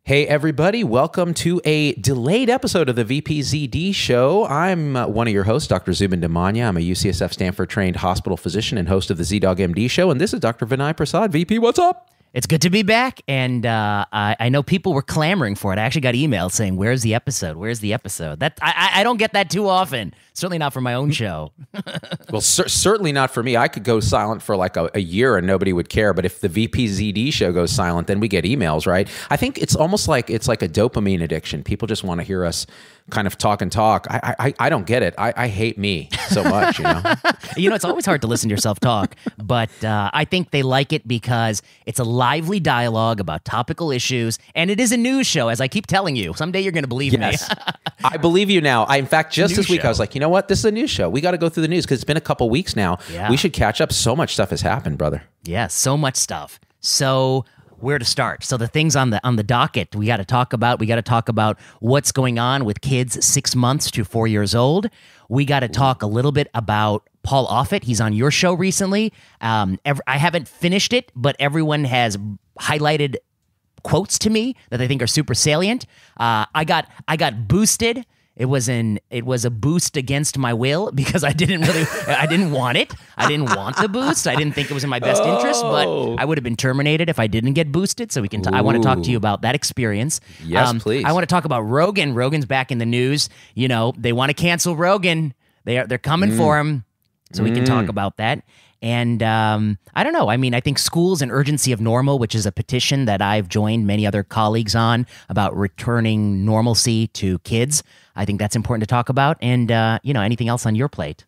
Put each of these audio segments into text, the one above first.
Hey everybody, welcome to a delayed episode of the VPZD show. I'm one of your hosts, Dr. Zubin Damania. I'm a UCSF Stanford trained hospital physician and host of the ZDogg MD show, and this is Dr. Vinay Prasad. VP, what's up? It's good to be back, and I know people were clamoring for it. I actually got emails saying, "Where's the episode? Where's the episode?" That I don't get that too often. Certainly not for my own show. Well, certainly not for me. I could go silent for like a year and nobody would care. But if the VPZD show goes silent, then we get emails, right? I think it's almost like it's like a dopamine addiction. People just want to hear us kind of talk and talk. I don't get it. I hate me so much, you know? It's always hard to listen to yourself talk, but I think they like it because it's a lively dialogue about topical issues, and it is a news show, as I keep telling you. Someday you're going to believe me. I believe you now. In fact, just this week, show. I was like, you know what? This is a news show. We got to go through the news because it's been a couple weeks now. Yeah. We should catch up. So much stuff has happened, brother. Yeah, so much stuff. So where to start? So the things on the docket we got to talk about. We got to talk about what's going on with kids 6 months to 4 years old. We got to talk a little bit about Paul Offit. He's on your show recently. I haven't finished it, but everyone has highlighted quotes to me that I think are super salient. I got boosted. It was a boost against my will because I didn't want it. I didn't want the boost. I didn't think it was in my best interest, but I would have been terminated if I didn't get boosted. So I want to talk to you about that experience. Yes, please. I want to talk about Rogan. Rogan's back in the news. You know, they want to cancel Rogan. They're coming for him. So we can talk about that. And I don't know. I mean, I think schools and urgency of normal, which is a petition that I've joined many other colleagues on about returning normalcy to kids. I think that's important to talk about. And, anything else on your plate?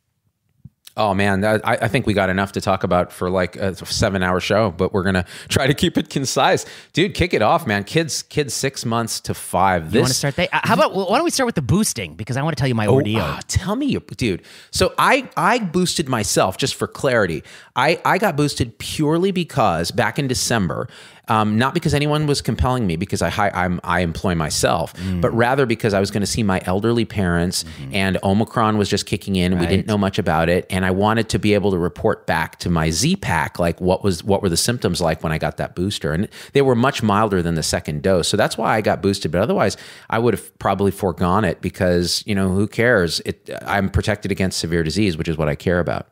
Oh, man, I think we got enough to talk about for like a 7-hour show, but we're going to try to keep it concise. Dude, kick it off, man. Kids 6 months to 5. You want to start there? How about, why don't we start with the boosting? Because I want to tell you my ordeal. Tell me, dude. So I boosted myself, just for clarity. I got boosted purely because back in December, not because anyone was compelling me, because I employ myself, but rather because I was going to see my elderly parents, and Omicron was just kicking in. Right. We didn't know much about it, and I wanted to be able to report back to my Z-Pack, like what were the symptoms like when I got that booster, and they were much milder than the second dose. So that's why I got boosted. But otherwise, I would have probably foregone it because who cares? I'm protected against severe disease, which is what I care about.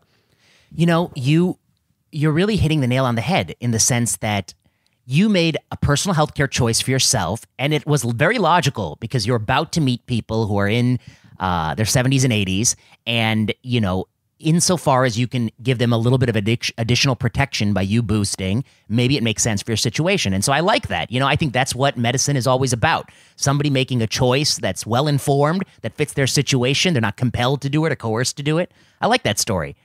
You're really hitting the nail on the head in the sense that you made a personal healthcare choice for yourself, and it was very logical because you're about to meet people who are in their 70s and 80s, and, insofar as you can give them a little bit of additional protection by you boosting, maybe it makes sense for your situation. And so I like that. I think that's what medicine is always about. Somebody making a choice that's well-informed, that fits their situation. They're not compelled to do it or coerced to do it. I like that story.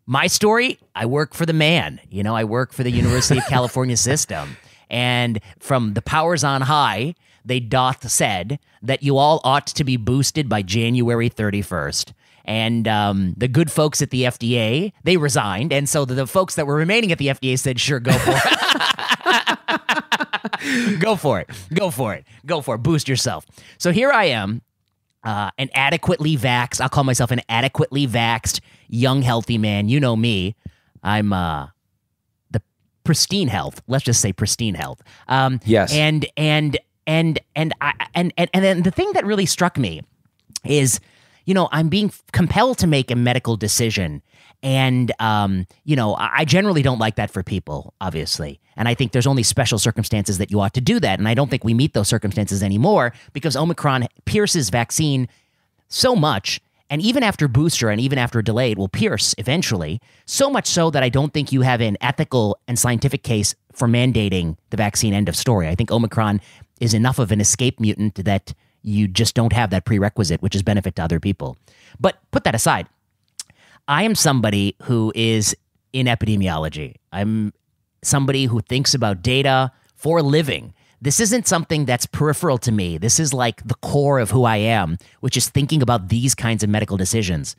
My story, I work for the man. I work for the University of California system. And from the powers on high, they doth said that you all ought to be boosted by January 31st. And the good folks at the FDA, they resigned. And so the folks that were remaining at the FDA said, sure, go for it. Go for it. Go for it. Go for it. Boost yourself. So here I am, an adequately vaxxed. I'll call myself an adequately vaxxed, young, healthy man. You know me. I'm pristine health. Let's just say pristine health. Yes. And then the thing that really struck me is, I'm being compelled to make a medical decision. And, I generally don't like that for people, obviously. And I think there's only special circumstances that you ought to do that. And I don't think we meet those circumstances anymore because Omicron pierces vaccine so much. And even after booster and even after delay, it will pierce eventually, so much so that I don't think you have an ethical and scientific case for mandating the vaccine, end of story. I think Omicron is enough of an escape mutant that you just don't have that prerequisite, which is benefit to other people. But put that aside. I am somebody who is in epidemiology. I'm somebody who thinks about data for a living. This isn't something that's peripheral to me. This is like the core of who I am, which is thinking about these kinds of medical decisions,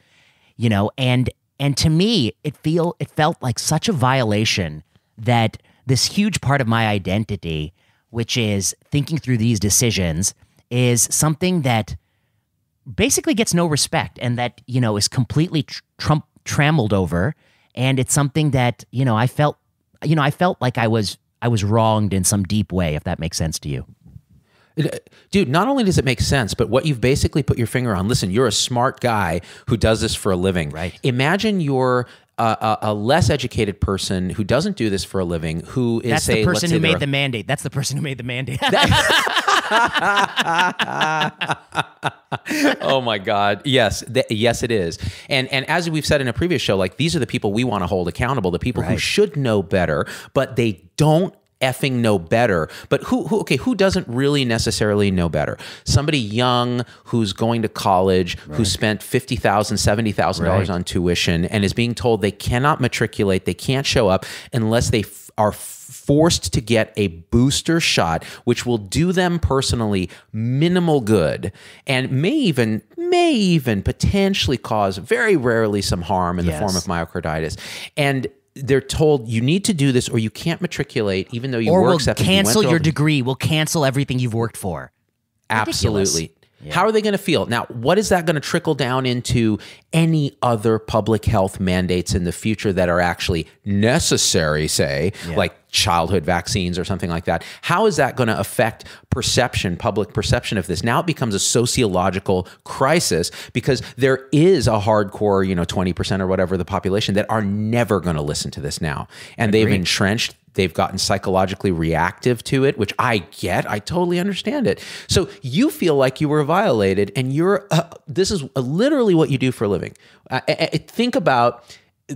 and to me, it felt like such a violation that this huge part of my identity, which is thinking through these decisions, is something that basically gets no respect and that, is completely trammeled over. And it's something that, I felt like I was wronged in some deep way, if that makes sense to you. Dude, not only does it make sense, but what you've basically put your finger on, listen, you're a smart guy who does this for a living. Right. Imagine you're a less educated person who doesn't do this for a living, who is, That's say, the person who made the the mandate. That's the person who made the mandate. Oh my God. Yes. Yes, it is. And as we've said in a previous show, like, these are the people we want to hold accountable, the people who should know better, but they don't effing know better. But who doesn't really necessarily know better? Somebody young who's going to college, who spent $50,000, $70,000 on tuition and is being told they cannot matriculate, they can't show up unless they are forced to get a booster shot, which will do them personally minimal good and may even potentially cause, very rarely, some harm in the form of myocarditis. And they're told you need to do this or you can't matriculate even though you or work. Or we'll cancel your degree. We'll cancel everything you've worked for. Absolutely. Yeah. How are they going to feel? Now, what is that going to trickle down into any other public health mandates in the future that are actually necessary, say, like childhood vaccines or something like that? How is that going to affect perception, public perception of this? Now it becomes a sociological crisis because there is a hardcore, 20% or whatever the population that are never going to listen to this now. And they've entrenched. They've gotten psychologically reactive to it, which I get. I totally understand it. So you feel like you were violated, and this is literally what you do for a living. Think about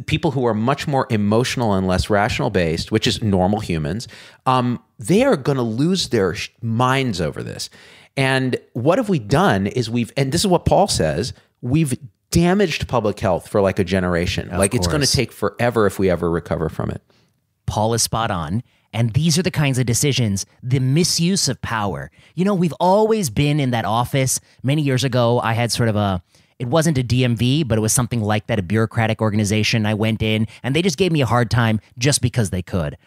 people who are much more emotional and less rational based, which is normal humans. They are going to lose their minds over this. And what have we done is and this is what Paul says, we've damaged public health for like a generation. It's going to take forever if we ever recover from it. Paul is spot on. And these are the kinds of decisions, the misuse of power. We've always been in that office. Many years ago, I had sort of it wasn't a DMV, but it was something like that, a bureaucratic organization. I went in and they just gave me a hard time just because they could.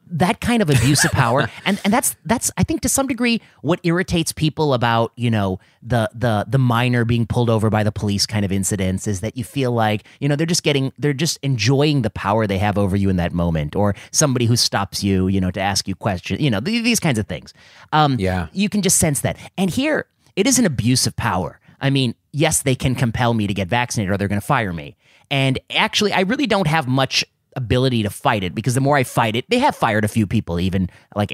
That kind of abuse of power. And that's, I think, to some degree, what irritates people about, the minor being pulled over by the police kind of incidents is that you feel like, they're just enjoying the power they have over you in that moment, or somebody who stops you, to ask you questions, these kinds of things. You can just sense that. And here, it is an abuse of power. I mean, yes, they can compel me to get vaccinated or they're going to fire me. And actually, I really don't have much ability to fight it, because the more I fight it, they have fired a few people, even like,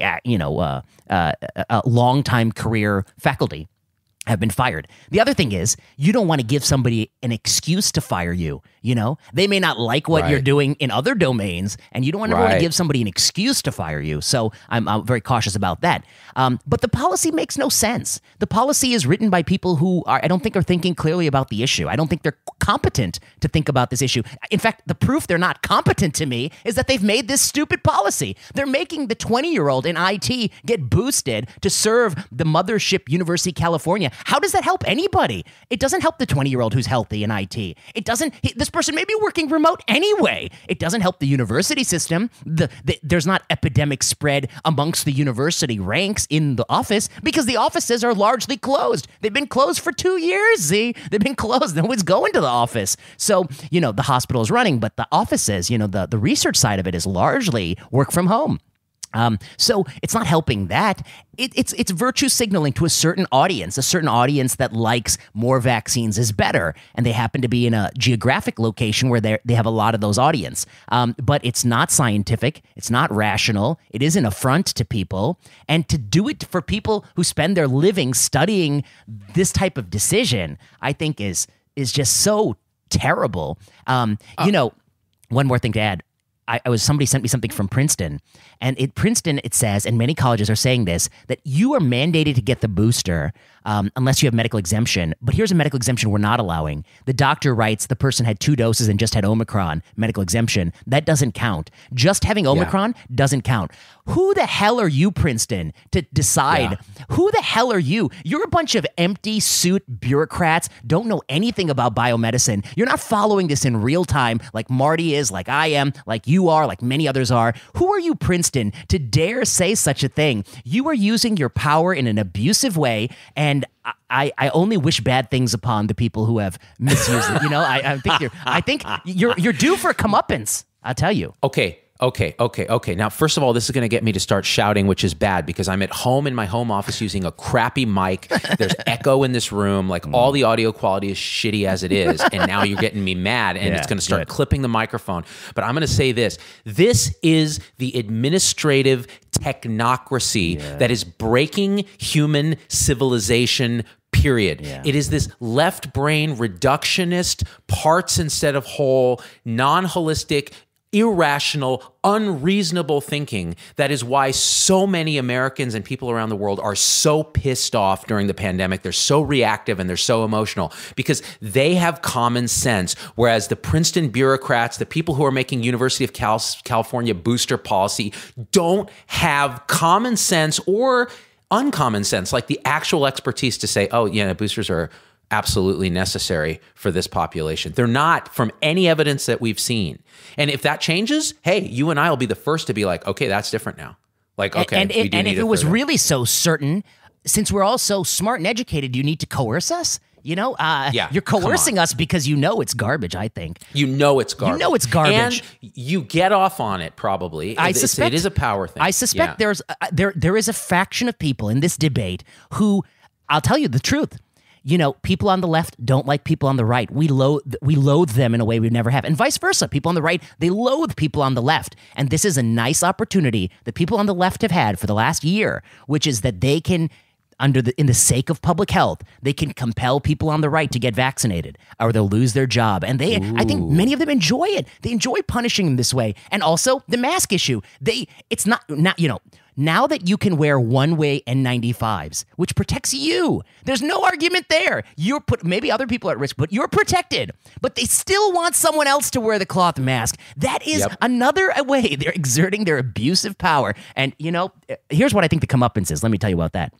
long-time career faculty have been fired. The other thing is, you don't want to give somebody an excuse to fire you. They may not like what you're doing in other domains, and you don't want to give somebody an excuse to fire you. So I'm very cautious about that. But the policy makes no sense. The policy is written by people who I don't think are thinking clearly about the issue. I don't think they're competent to think about this issue. In fact, the proof they're not competent to me is that they've made this stupid policy. They're making the 20-year-old in IT get boosted to serve the mothership University of California. How does that help anybody? It doesn't help the 20-year-old who's healthy in IT. It doesn't. This person may be working remote anyway. It doesn't help the university system. There's not epidemic spread amongst the university ranks in the office because the offices are largely closed. They've been closed for 2 years, Z. They've been closed. No one's going to the office. So, the hospital is running, but the offices, the research side of it is largely work from home. So it's not helping that. It's virtue signaling to a certain audience that likes more vaccines is better. And they happen to be in a geographic location where they have a lot of those audience. But it's not scientific. It's not rational. It is an affront to people. And to do it for people who spend their living studying this type of decision, I think is just so terrible. One more thing to add. Somebody sent me something from Princeton, and Princeton, it says, and many colleges are saying this, that you are mandated to get the booster unless you have medical exemption. But here's a medical exemption we're not allowing. The doctor writes the person had 2 doses and just had Omicron, medical exemption. That doesn't count. Just having Omicron doesn't count. Who the hell are you, Princeton, to decide? Who the hell are you? You're a bunch of empty suit bureaucrats, don't know anything about biomedicine. You're not following this in real time like Marty is, like I am, like you are, like many others are. Who are you, Princeton, to dare say such a thing? You are using your power in an abusive way, and I only wish bad things upon the people who have misused it. I think you're due for a comeuppance. I'll tell you. Okay. Okay. Now, first of all, this is going to get me to start shouting, which is bad because I'm at home in my home office using a crappy mic. There's echo in this room. Like all the audio quality is shitty as it is. And now you're getting me mad and it's going to start clipping the microphone. But I'm going to say this. This is the administrative technocracy that is breaking human civilization, period. Yeah. It is this left brain reductionist, parts instead of whole, non-holistic, irrational, unreasonable thinking that is why so many Americans and people around the world are so pissed off during the pandemic. They're so reactive and they're so emotional because they have common sense, whereas the Princeton bureaucrats, the people who are making University of California booster policy, don't have common sense or uncommon sense, like the actual expertise to say, oh, yeah, boosters are absolutely necessary for this population. They're not, from any evidence that we've seen. And if that changes, hey, you and I will be the first to be like, okay, that's different now. Like, okay, and if it was really so certain, since we're all so smart and educated, you need to coerce us? You know, you're coercing us because you know it's garbage, I think. You know it's garbage. You know it's garbage. And you get off on it, probably. I suspect it is a power thing. I suspect there is a faction of people in this debate who, I'll tell you the truth, you know, people on the left don't like people on the right. We loathe them in a way we never have. And vice versa. People on the right, they loathe people on the left. And this is a nice opportunity that people on the left have had for the last year, which is that they can, in the sake of public health, they can compel people on the right to get vaccinated or they'll lose their job. And I think many of them enjoy it. They enjoy punishing them this way. And also the mask issue. It's not, you know, now that you can wear one-way N95s, which protects you, there's no argument there. Maybe other people are at risk, but you're protected. But they still want someone else to wear the cloth mask. That is another way they're exerting their abusive power. And, you know, here's what I think the comeuppance is. Let me tell you about that.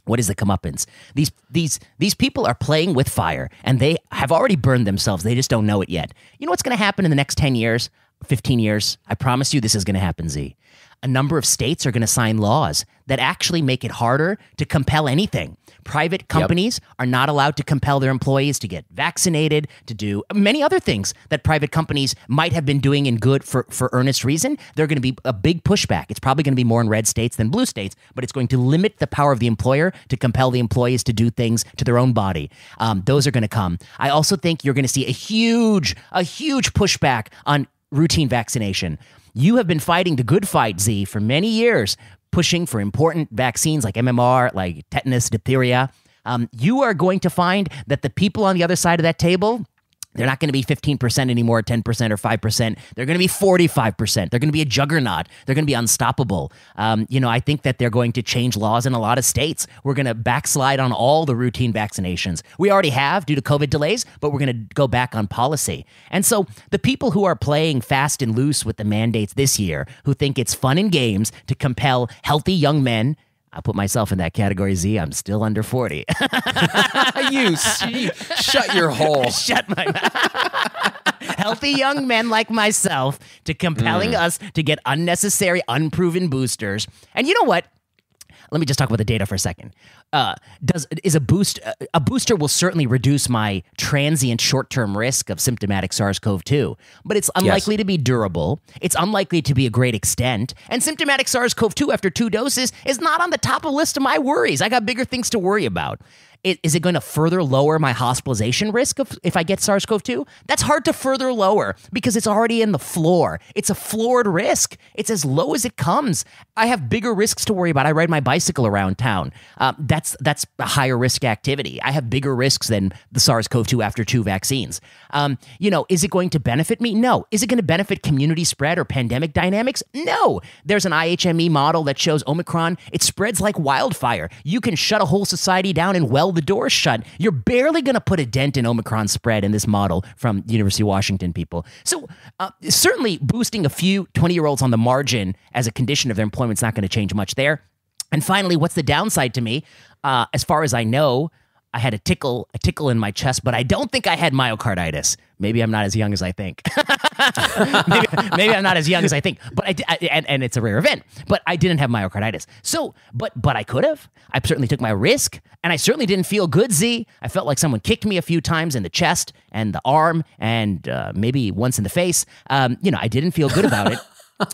What is the comeuppance? These people are playing with fire, and they have already burned themselves. They just don't know it yet. You know what's going to happen in the next 10 years, 15 years? I promise you this is going to happen, Z. A number of states are going to sign laws that actually make it harder to compel anything. Private companies are not allowed to compel their employees to get vaccinated, to do many other things that private companies might have been doing in good for earnest reason. They're going to be a big pushback. It's probably going to be more in red states than blue states, but it's going to limit the power of the employer to compel the employees to do things to their own body. Those are going to come. I also think you're going to see a huge pushback on routine vaccination. You have been fighting the good fight, Z, for many years, pushing for important vaccines like MMR, like tetanus, diphtheria. You are going to find that the people on the other side of that table, they're not going to be 15% anymore, 10% or 5%. They're going to be 45%. They're going to be a juggernaut. They're going to be unstoppable. You know, I think that they're going to change laws in a lot of states. We're going to backslide on all the routine vaccinations. We already have due to COVID delays, but we're going to go back on policy. And so the people who are playing fast and loose with the mandates this year, who think it's fun and games to compel healthy young men, I'll put myself in that category, Z. I'm still under 40. Shut your hole. Shut my mouth. Healthy young men like myself to compelling us to get unnecessary, unproven boosters. And you know what? Let me just talk about the data for a second. A booster will certainly reduce my transient short-term risk of symptomatic SARS-CoV-2, but it's unlikely to be durable. It's unlikely to be a great extent. And symptomatic SARS-CoV-2 after 2 doses is not on the top of the list of my worries. I got bigger things to worry about. Is it going to further lower my hospitalization risk if I get SARS-CoV-2? That's hard to further lower because it's already in the floor. It's a floored risk. It's as low as it comes. I have bigger risks to worry about. I ride my bicycle around town. That's a higher risk activity. I have bigger risks than the SARS-CoV-2 after 2 vaccines. You know, is it going to benefit me? No. Is it going to benefit community spread or pandemic dynamics? No. There's an IHME model that shows Omicron, it spreads like wildfire. You can shut a whole society down and weld the doors shut. You're barely going to put a dent in Omicron spread in this model from the University of Washington people. So certainly boosting a few 20-year-olds on the margin as a condition of their employment is not going to change much there. And finally, what's the downside to me? As far as I know, I had a tickle in my chest, but I don't think I had myocarditis. Maybe I'm not as young as I think. maybe I'm not as young as I think. But and it's a rare event. But I didn't have myocarditis. So, but I could have. I certainly took my risk, and I certainly didn't feel good. Z. I felt like someone kicked me a few times in the chest and the arm, and maybe once in the face. You know, I didn't feel good about it.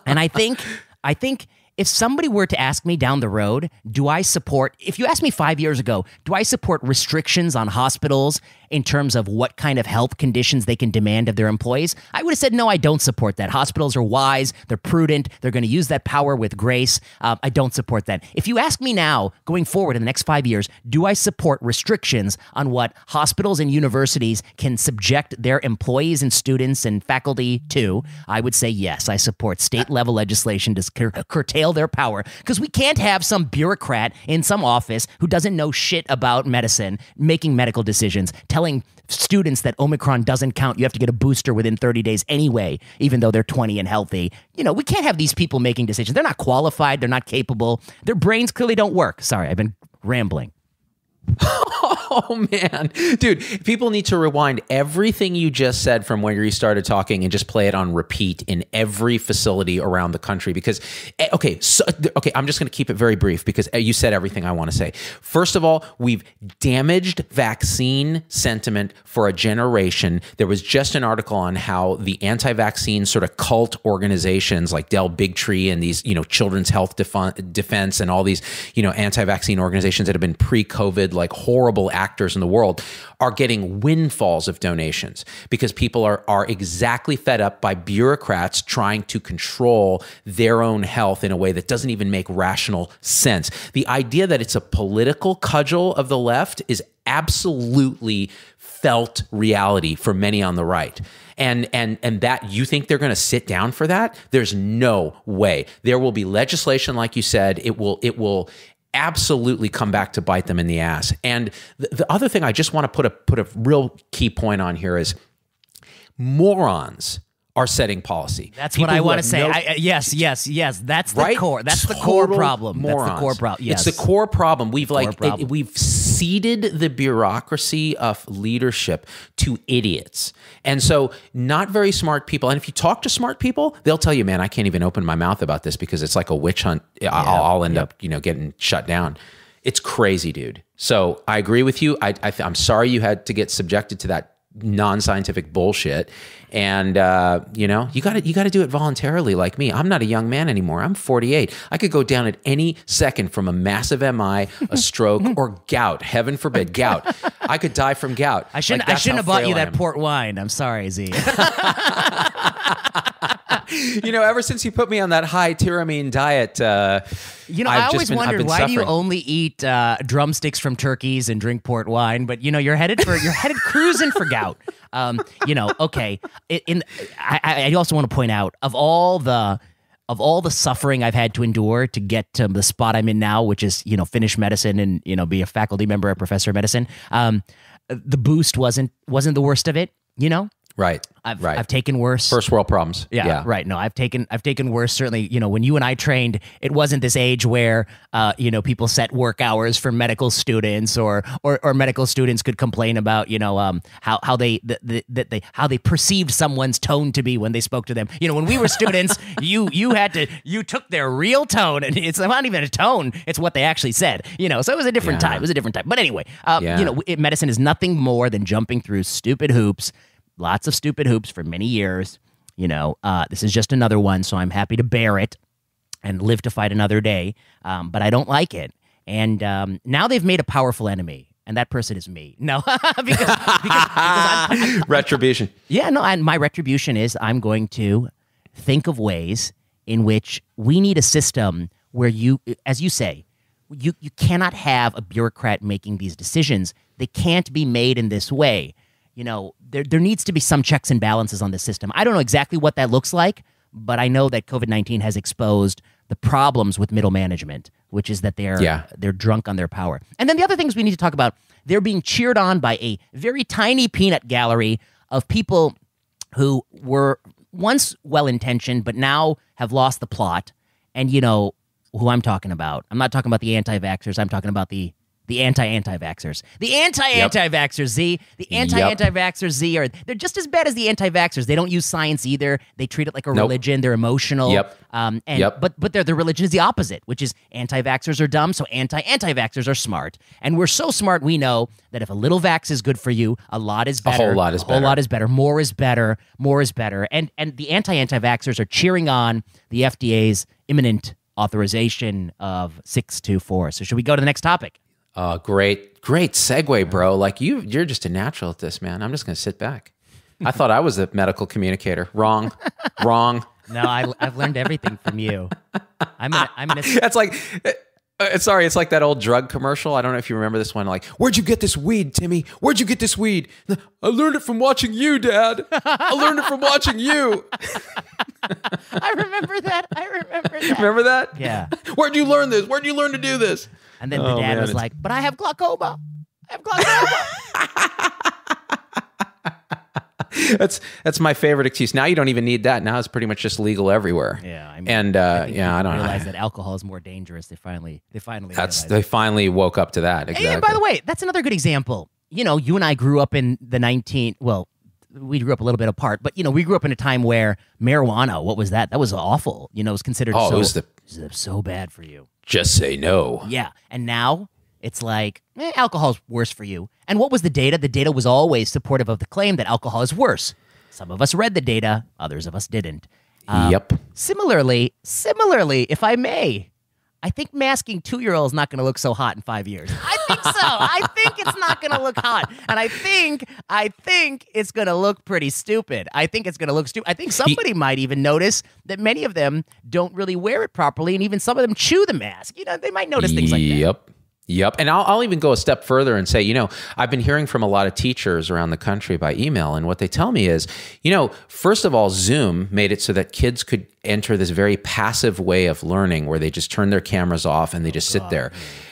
And I think if somebody were to ask me down the road, if you asked me 5 years ago, do I support restrictions on hospitals in terms of what kind of health conditions they can demand of their employees? I would have said, no, I don't support that. Hospitals are wise. They're prudent. They're going to use that power with grace. I don't support that. If you ask me now, going forward in the next 5 years, do I support restrictions on what hospitals and universities can subject their employees and students and faculty to? I would say yes. I support state-level legislation to curtail their power, because we can't have some bureaucrat in some office who doesn't know shit about medicine making medical decisions, telling students that Omicron doesn't count. You have to get a booster within 30 days anyway, even though they're 20 and healthy. We can't have these people making decisions. They're not qualified. They're not capable. Their brains clearly don't work. Sorry, I've been rambling. Oh, man. Dude, people need to rewind everything you just said from where you started talking and just play it on repeat in every facility around the country. Because, okay, I'm just going to keep it very brief because you said everything I want to say. First of all, we've damaged vaccine sentiment for a generation. There was just an article on how the anti-vaccine sort of cult organizations like Del Bigtree and these, Children's Health Defense and all these, anti-vaccine organizations that have been pre-COVID, like horrible actors in the world, are getting windfalls of donations because people are exactly fed up by bureaucrats trying to control their own health in a way that doesn't even make rational sense. The idea that it's a political cudgel of the left is absolutely felt reality for many on the right. And that you think they're going to sit down for that? There's no way. There will be legislation, like you said. It will absolutely come back to bite them in the ass. And the other thing I just want to put a real key point on here is morons are setting policy. That's what I want to say. Yes. That's the core. That's the core problem. Morons. That's the core problem. Yes. It's the core problem. We've ceded the bureaucracy of leadership to idiots. And so not very smart people. And if you talk to smart people, they'll tell you, man, I can't even open my mouth about this because it's like a witch hunt. I'll end up, getting shut down. It's crazy, dude. So I agree with you. I'm sorry you had to get subjected to that non-scientific bullshit. And, you got to do it voluntarily like me. I'm not a young man anymore. I'm 48. I could go down at any second from a massive MI, a stroke, or gout. Heaven forbid, gout. I could die from gout. I shouldn't have bought you that port wine. I'm sorry, Z. Ever since you put me on that high tyramine diet, I always wondered, why do you only eat drumsticks from turkeys and drink port wine? But you're headed cruising for gout. Okay. I also want to point out, of all the suffering I've had to endure to get to the spot I'm in now, which is finish medicine and be a faculty member, a professor of medicine, the boost wasn't the worst of it. Right. I've taken worse. First world problems. Yeah. Right. No, I've taken worse. Certainly, when you and I trained, it wasn't this age where, people set work hours for medical students or medical students could complain about, how they perceived someone's tone to be when they spoke to them. When we were students, you took their real tone, and it's not even a tone. It's what they actually said, so it was a different time. It was a different time. But anyway, medicine is nothing more than jumping through stupid hoops. Lots of stupid hoops for many years. This is just another one, so I'm happy to bear it and live to fight another day. But I don't like it. And now they've made a powerful enemy, and that person is me. No, because I'm retribution. Yeah, no, and my retribution is I'm going to think of ways in which we need a system where you, as you say, you cannot have a bureaucrat making these decisions. They can't be made in this way. There needs to be some checks and balances on the system. I don't know exactly what that looks like, but I know that COVID-19 has exposed the problems with middle management, which is that they're drunk on their power. And then the other things we need to talk about, they're being cheered on by a very tiny peanut gallery of people who were once well-intentioned, but now have lost the plot. And who I'm talking about. I'm not talking about the anti-vaxxers. I'm talking about the The anti-anti-vaxxers. The anti-anti-vaxxers, Z. The anti-anti-vaxxers, Z, they're just as bad as the anti-vaxxers. They don't use science either. They treat it like a religion. They're emotional. But their religion is the opposite, which is anti-vaxxers are dumb, so anti-anti-vaxxers are smart. And we're so smart, we know that if a little vax is good for you, a lot is better. A whole lot is better. A whole lot is better. More is better. More is better. And the anti-anti-vaxxers are cheering on the FDA's imminent authorization of 624. So should we go to the next topic? Great segue, bro. Like you're just a natural at this, man. I'm just going to sit back. I thought I was a medical communicator. Wrong. No, I've learned everything from you. That's like, sorry, it's like that old drug commercial. I don't know if you remember this one. Like, where'd you get this weed, Timmy? Where'd you get this weed? I learned it from watching you, Dad. I learned it from watching you. I remember that. Remember that? Yeah. Where'd you learn this? Where'd you learn to do this? And then the dad was like, but I have glaucoma. That's my favorite excuse. Now you don't even need that. Now it's pretty much just legal everywhere. Yeah, I mean, and I don't realize that alcohol is more dangerous. They finally finally woke up to that. Exactly. And by the way, that's another good example. You know, you and I grew up in the we grew up a little bit apart, but we grew up in a time where marijuana, what was that? That was awful. It was considered so bad for you. Just say no. Yeah. And now it's like, alcohol's worse for you. And what was the data? The data was always supportive of the claim that alcohol is worse. Some of us read the data, others of us didn't. Yep. Similarly, if I may, I think masking 2-year-olds is not going to look so hot in 5 years. I think so. I think it's not going to look hot. And I think it's going to look pretty stupid. I think somebody might even notice that many of them don't really wear it properly, and even some of them chew the mask. They might notice things like that. Yep. And I'll even go a step further and say, I've been hearing from a lot of teachers around the country by email, and what they tell me is, first of all, Zoom made it so that kids could enter this very passive way of learning where they just turn their cameras off and they just sit there.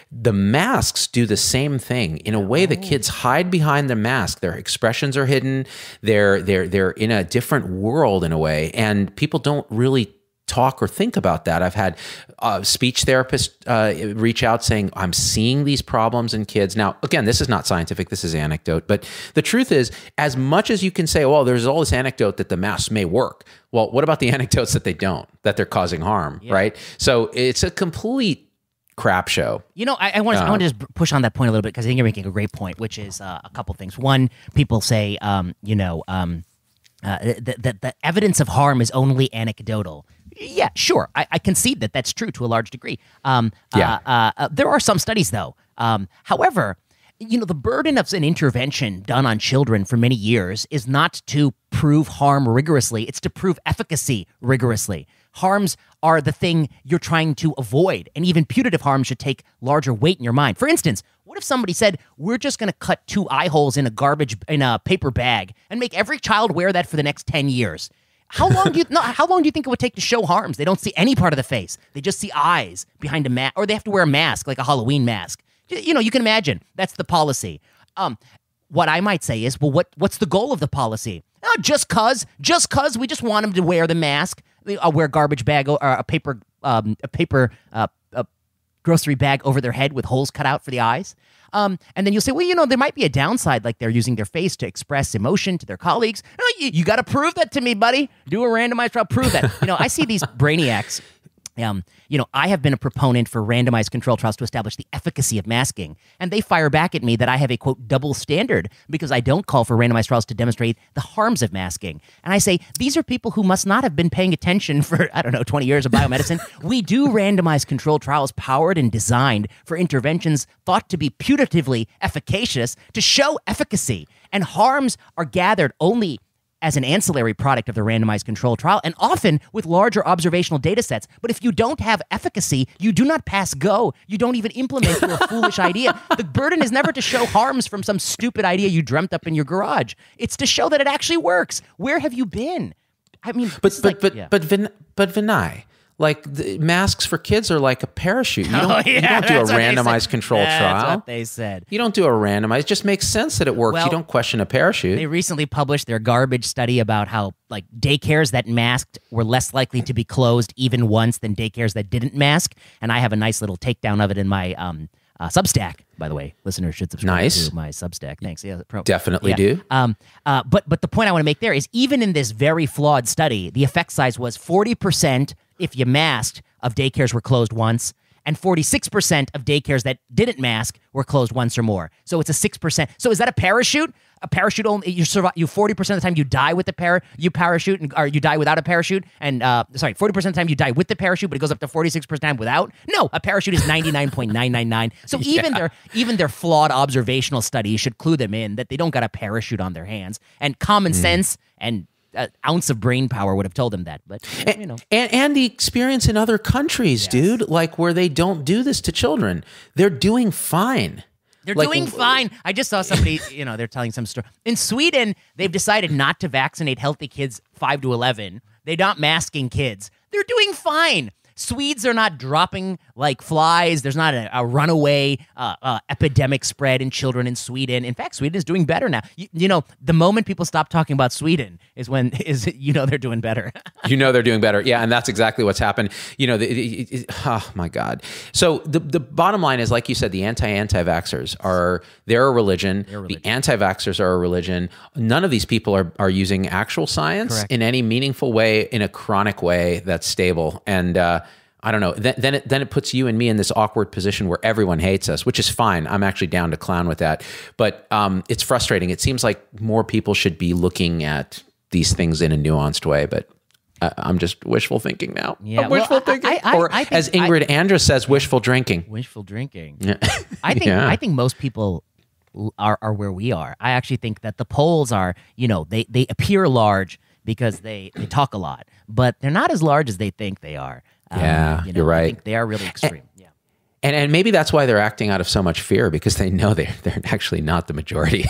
The masks do the same thing. In a way, the kids hide behind the mask. Their expressions are hidden. They're in a different world in a way, and people don't really talk or think about that. I've had speech therapists reach out saying, I'm seeing these problems in kids. Now, again, this is not scientific. This is anecdote. But the truth is, as much as you can say, well, there's all this anecdote that the masks may work. Well, what about the anecdotes that they don't, that they're causing harm, right? So it's a complete crap show. I want to just push on that point a little bit, because I think you're making a great point, which is a couple things. One, people say, the evidence of harm is only anecdotal. Yeah, sure. I concede that that's true to a large degree. There are some studies, though. However, the burden of an intervention done on children for many years is not to prove harm rigorously. It's to prove efficacy rigorously. Harms are the thing you're trying to avoid, and even putative harm should take larger weight in your mind. For instance, what if somebody said, we're just going to cut 2 eye holes in a paper bag and make every child wear that for the next 10 years? How long do you think it would take to show harms? They don't see any part of the face. They just see eyes behind a mask, or they have to wear a mask, like a Halloween mask. You can imagine that's the policy. What I might say is, well, what's the goal of the policy? Oh, just cause we just want them to wear the mask. I'll wear a garbage bag or a paper grocery bag over their head with holes cut out for the eyes. And then you'll say, well, there might be a downside, like they're using their face to express emotion to their colleagues. No, you got to prove that to me, buddy. Do a randomized trial, prove that. I see these brainiacs. I have been a proponent for randomized control trials to establish the efficacy of masking, and they fire back at me that I have a, quote, double standard because I don't call for randomized trials to demonstrate the harms of masking. And I say, these are people who must not have been paying attention for, 20 years of biomedicine. We do randomized control trials powered and designed for interventions thought to be putatively efficacious to show efficacy, and harms are gathered only as an ancillary product of the randomized control trial, and often with larger observational data sets. But if you don't have efficacy, you do not pass go. You don't even implement your foolish idea. The burden is never to show harms from some stupid idea you dreamt up in your garage. It's to show that it actually works. Where have you been? I mean, but Vinay, like the masks for kids are like a parachute. You don't do a randomized control trial. That's what they said. You don't do a randomized. It just makes sense that it works. Well, you don't question a parachute. They recently published their garbage study about how like daycares that masked were less likely to be closed even once than daycares that didn't mask. And I have a nice little takedown of it in my Substack. by the way. Listeners should subscribe Nice. to my Substack. Thanks. Yeah, Definitely do. But the point I want to make there is even in this very flawed study, the effect size was 40% if you masked of daycares were closed once, and 46% of daycares that didn't mask were closed once or more. So it's a 6%. So is that a parachute? A parachute only you survive. You 40% of the time you die with the parachute, or you die without a parachute. And 40% of the time you die with the parachute, but it goes up to 46% without. No, a parachute is 99.999. So even their flawed observational studies should clue them in that they don't got a parachute on their hands. And common sense and an ounce of brain power would have told them that, but you know. And the experience in other countries, dude, like where they don't do this to children, they're doing fine. They're doing fine. I just saw somebody, they're telling some story. In Sweden, they've decided not to vaccinate healthy kids 5 to 11. They're not masking kids. They're doing fine. Swedes are not dropping like flies. There's not a runaway epidemic spread in children in Sweden. In fact, Sweden is doing better now. The moment people stop talking about Sweden is when they're doing better. They're doing better. Yeah, and that's exactly what's happened. Oh my God. So the bottom line is, like you said, the anti-anti-vaxxers they're a religion. The anti-vaxxers are a religion. None of these people are using actual science in any meaningful way, in a chronic way that's stable. And I don't know. Then it puts you and me in this awkward position where everyone hates us, which is fine. I'm actually down to clown with that. But it's frustrating. It seems like more people should be looking at these things in a nuanced way. But I'm just wishful thinking now. Yeah, I'm wishful thinking. I think, as Ingrid Andress says, wishful drinking. Wishful drinking. Yeah. I think most people are where we are. I actually think that the polls are, they appear large because they talk a lot, but they're not as large as they think they are. You're right. I think they are really extreme. And maybe that's why they're acting out of so much fear, because they know they're actually not the majority.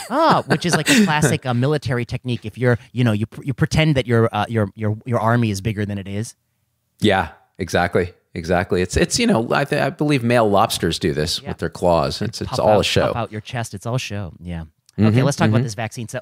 Which is like a classic military technique. If you pretend that your army is bigger than it is. Yeah, exactly. It's I believe male lobsters do this with their claws. It's all a show. Pop out your chest. It's all show. Yeah. Okay, let's talk about this vaccine. So,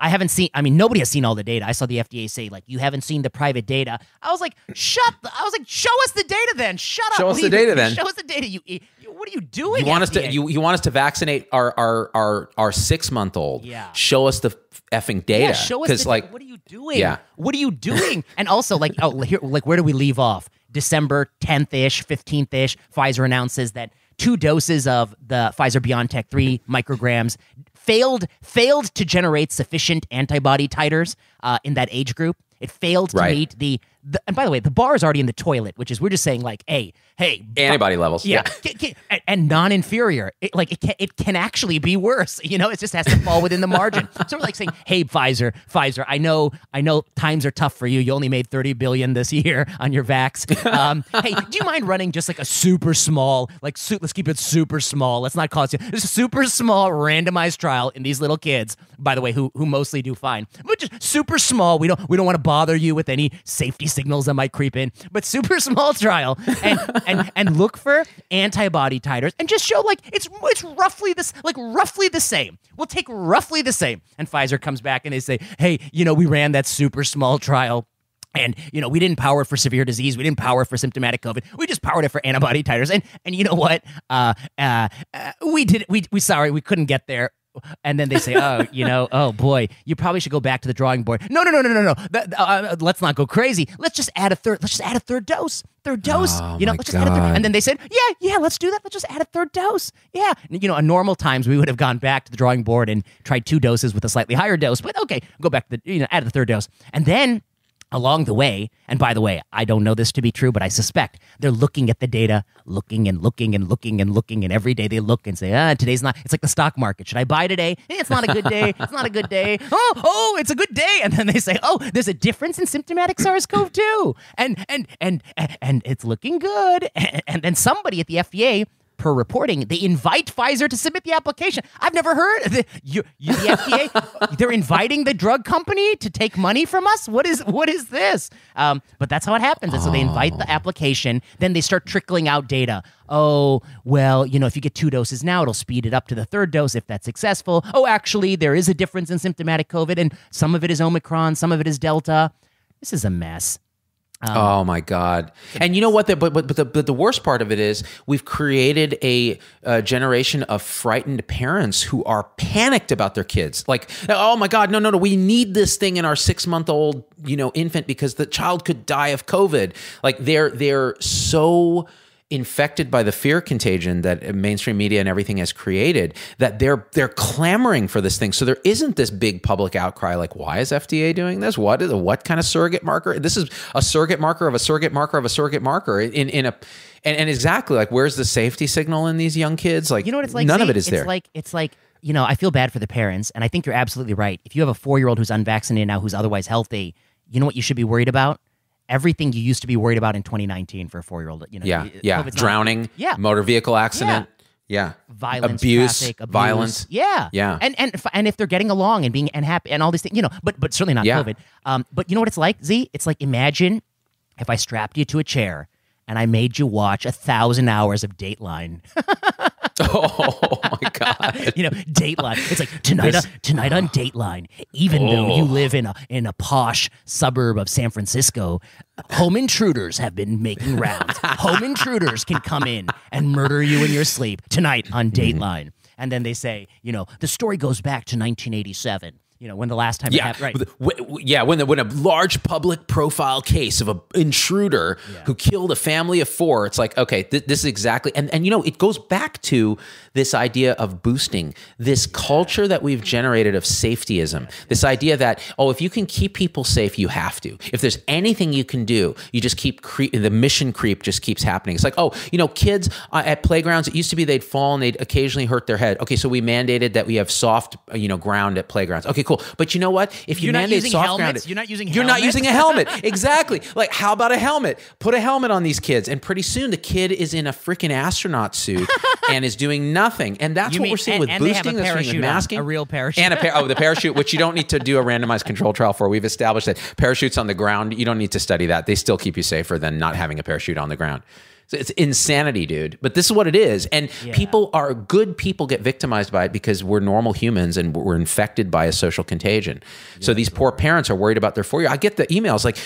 nobody has seen all the data. I saw the FDA say, like, you haven't seen the private data. I was like, show us the data then. Shut up. Show us the data then. Show us the data. What are you doing? You want us to vaccinate our 6-month-old. Yeah. Show us the effing data. Yeah, show us what are you doing? Yeah. What are you doing? And also, where do we leave off? December 10th-ish, 15th-ish, Pfizer announces that 2 doses of the Pfizer-BioNTech 3 micrograms failed to generate sufficient antibody titers in that age group. It failed to meet the and by the way, the bar is already in the toilet, which is we're just saying like, hey, antibody levels, and non-inferior. It can actually be worse. It just has to fall within the margin. So we're like saying, hey, Pfizer, I know times are tough for you. You only made $30 billion this year on your vax. Hey, do you mind running just like a super small, let's keep it super small. Let's not cost you. There's a super small randomized trial in these little kids, by the way, who mostly do fine, but just super small. We don't want to bother you with any safety signals that might creep in, but super small trial and look for antibody titers and just show it's roughly the same. We'll take roughly the same. And Pfizer comes back and they say, hey, we ran that super small trial. And, we didn't power it for severe disease. We didn't power it for symptomatic COVID. We just powered it for antibody titers. And you know what? We couldn't get there. And then they say, oh boy, you probably should go back to the drawing board. No. Let's not go crazy. Let's just add a third. Let's just add a third dose. Let's just add a third. And then they said, yeah, let's do that. Let's just add a third dose. Yeah. In normal times we would have gone back to the drawing board and tried 2 doses with a slightly higher dose. But okay, go back to add the third dose. And then along the way, and by the way, I don't know this to be true, but I suspect they're looking at the data, looking, and every day they look and say, today's not, it's like the stock market. Should I buy today? It's not a good day. It's not a good day. Oh, it's a good day. And then they say, oh, there's a difference in symptomatic SARS-CoV-2. And it's looking good. And then somebody at the FDA, per reporting, they invite Pfizer to submit the application. I've never heard the FDA. They're inviting the drug company to take money from us. What is this? But that's how it happens. And so they invite the application. Then they start trickling out data. Oh, well, if you get 2 doses now, it'll speed it up to the 3rd dose if that's successful. Oh, actually, there is a difference in symptomatic COVID, and some of it is Omicron, some of it is Delta. This is a mess. Oh my God! And you know what? But the worst part of it is we've created a generation of frightened parents who are panicked about their kids. Like, oh my God, no, we need this thing in our 6-month-old infant because the child could die of COVID. Like they're so infected by the fear contagion that mainstream media and everything has created that they're clamoring for this thing. So there isn't this big public outcry like, why is FDA doing this? What kind of surrogate marker? This is a surrogate marker of a surrogate marker of a surrogate marker and exactly like, where's the safety signal in these young kids? Like, what it's like? None of it is there. It's like I feel bad for the parents, and I think you're absolutely right. If you have a 4-year-old who's unvaccinated now, who's otherwise healthy, you know what you should be worried about? Everything you used to be worried about in 202019 for a 4-year-old. COVID's drowning, motor vehicle accident, violence, abuse, traffic, violence, and if they're getting along and being happy and all these things, but certainly not COVID. But you know what it's like, Z? It's like, imagine if I strapped you to a chair and I made you watch 1,000 hours of Dateline. Oh my God! Dateline. It's like tonight on Dateline. Even though you live in a posh suburb of San Francisco, home intruders have been making rounds. Home intruders can come in and murder you in your sleep tonight on Dateline. And then they say, the story goes back to 1987. When the last time it happened, right? When a large public profile case of an intruder who killed a family of 4, it's like, okay, this is exactly, and it goes back to this idea of boosting, this culture that we've generated of safetyism, this idea that, if you can keep people safe, you have to. If there's anything you can do, you just keep the mission creep just keeps happening. It's like, kids at playgrounds, it used to be they'd fall and they'd occasionally hurt their head. Okay, so we mandated that we have soft, ground at playgrounds. Okay, cool. But you know what? If you mandate soft ground, you're not using a helmet. Exactly. Like, how about a helmet? Put a helmet on these kids, and pretty soon the kid is in a freaking astronaut suit and is doing nothing. And that's what we're seeing with boosting, that's seeing with masking, a real parachute, and the parachute, which you don't need to do a randomized control trial for. We've established that parachutes on the ground, you don't need to study that. They still keep you safer than not having a parachute on the ground. So it's insanity, dude. But this is what it is. And good people get victimized by it because we're normal humans and we're infected by a social contagion. So these poor parents are worried about their 4-year. I get the emails like,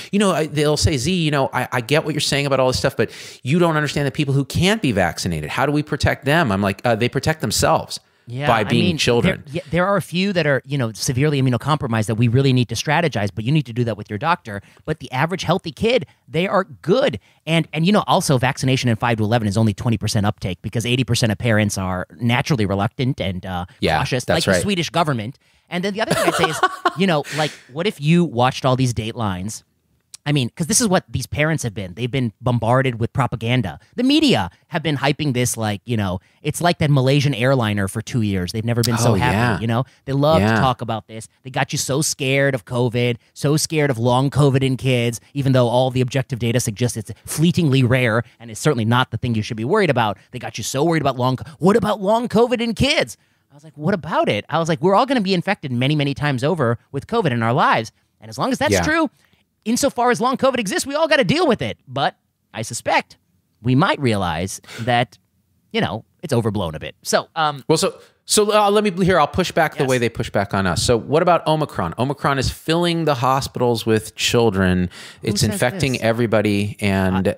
they'll say, Z, I get what you're saying about all this stuff, but you don't understand the people who can't be vaccinated. How do we protect them? I'm like, they protect themselves. By being children. There are a few that are, severely immunocompromised that we really need to strategize, but you need to do that with your doctor. But the average healthy kid, they are good. And also vaccination in 5 to 11 is only 20% uptake because 80% of parents are naturally reluctant and cautious, that's like right. the Swedish government. And then the other thing I'd say is, what if you watched all these Datelines? I mean, because this is what these parents have been. They've been bombarded with propaganda. The media have been hyping this like, it's like that Malaysian airliner for 2 years. They've never been so happy, They love to talk about this. They got you so scared of COVID, so scared of long COVID in kids, even though all the objective data suggests it's fleetingly rare and it's certainly not the thing you should be worried about. They got you so worried about what about long COVID in kids? I was like, what about it? I was like, we're all going to be infected many, many times over with COVID in our lives. And as long as that's true, insofar as long COVID exists, we all got to deal with it. But I suspect we might realize that, it's overblown a bit. So, let me here. I'll push back the way they push back on us. So, what about Omicron? Omicron is filling the hospitals with children. It's infecting everybody, and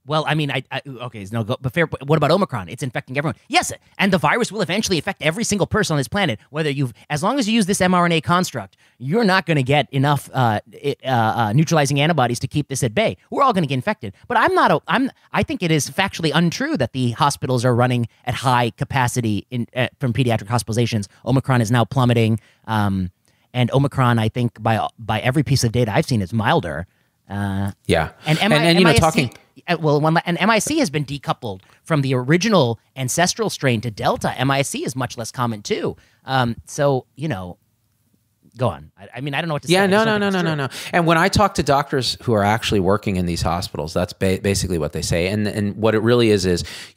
Well, I mean, okay, no, but fair. What about Omicron? It's infecting everyone. Yes, and the virus will eventually affect every single person on this planet. As long as you use this mRNA construct, you're not going to get enough neutralizing antibodies to keep this at bay. We're all going to get infected. But I think it is factually untrue that the hospitals are running at high capacity from pediatric hospitalizations. Omicron is now plummeting, and Omicron, I think, by every piece of data I've seen, is milder. And talking. And MIC has been decoupled from the original ancestral strain to Delta. MIC is much less common too. Go on. I mean, I don't know what to say. No. And when I talk to doctors who are actually working in these hospitals, that's basically what they say. And what it really is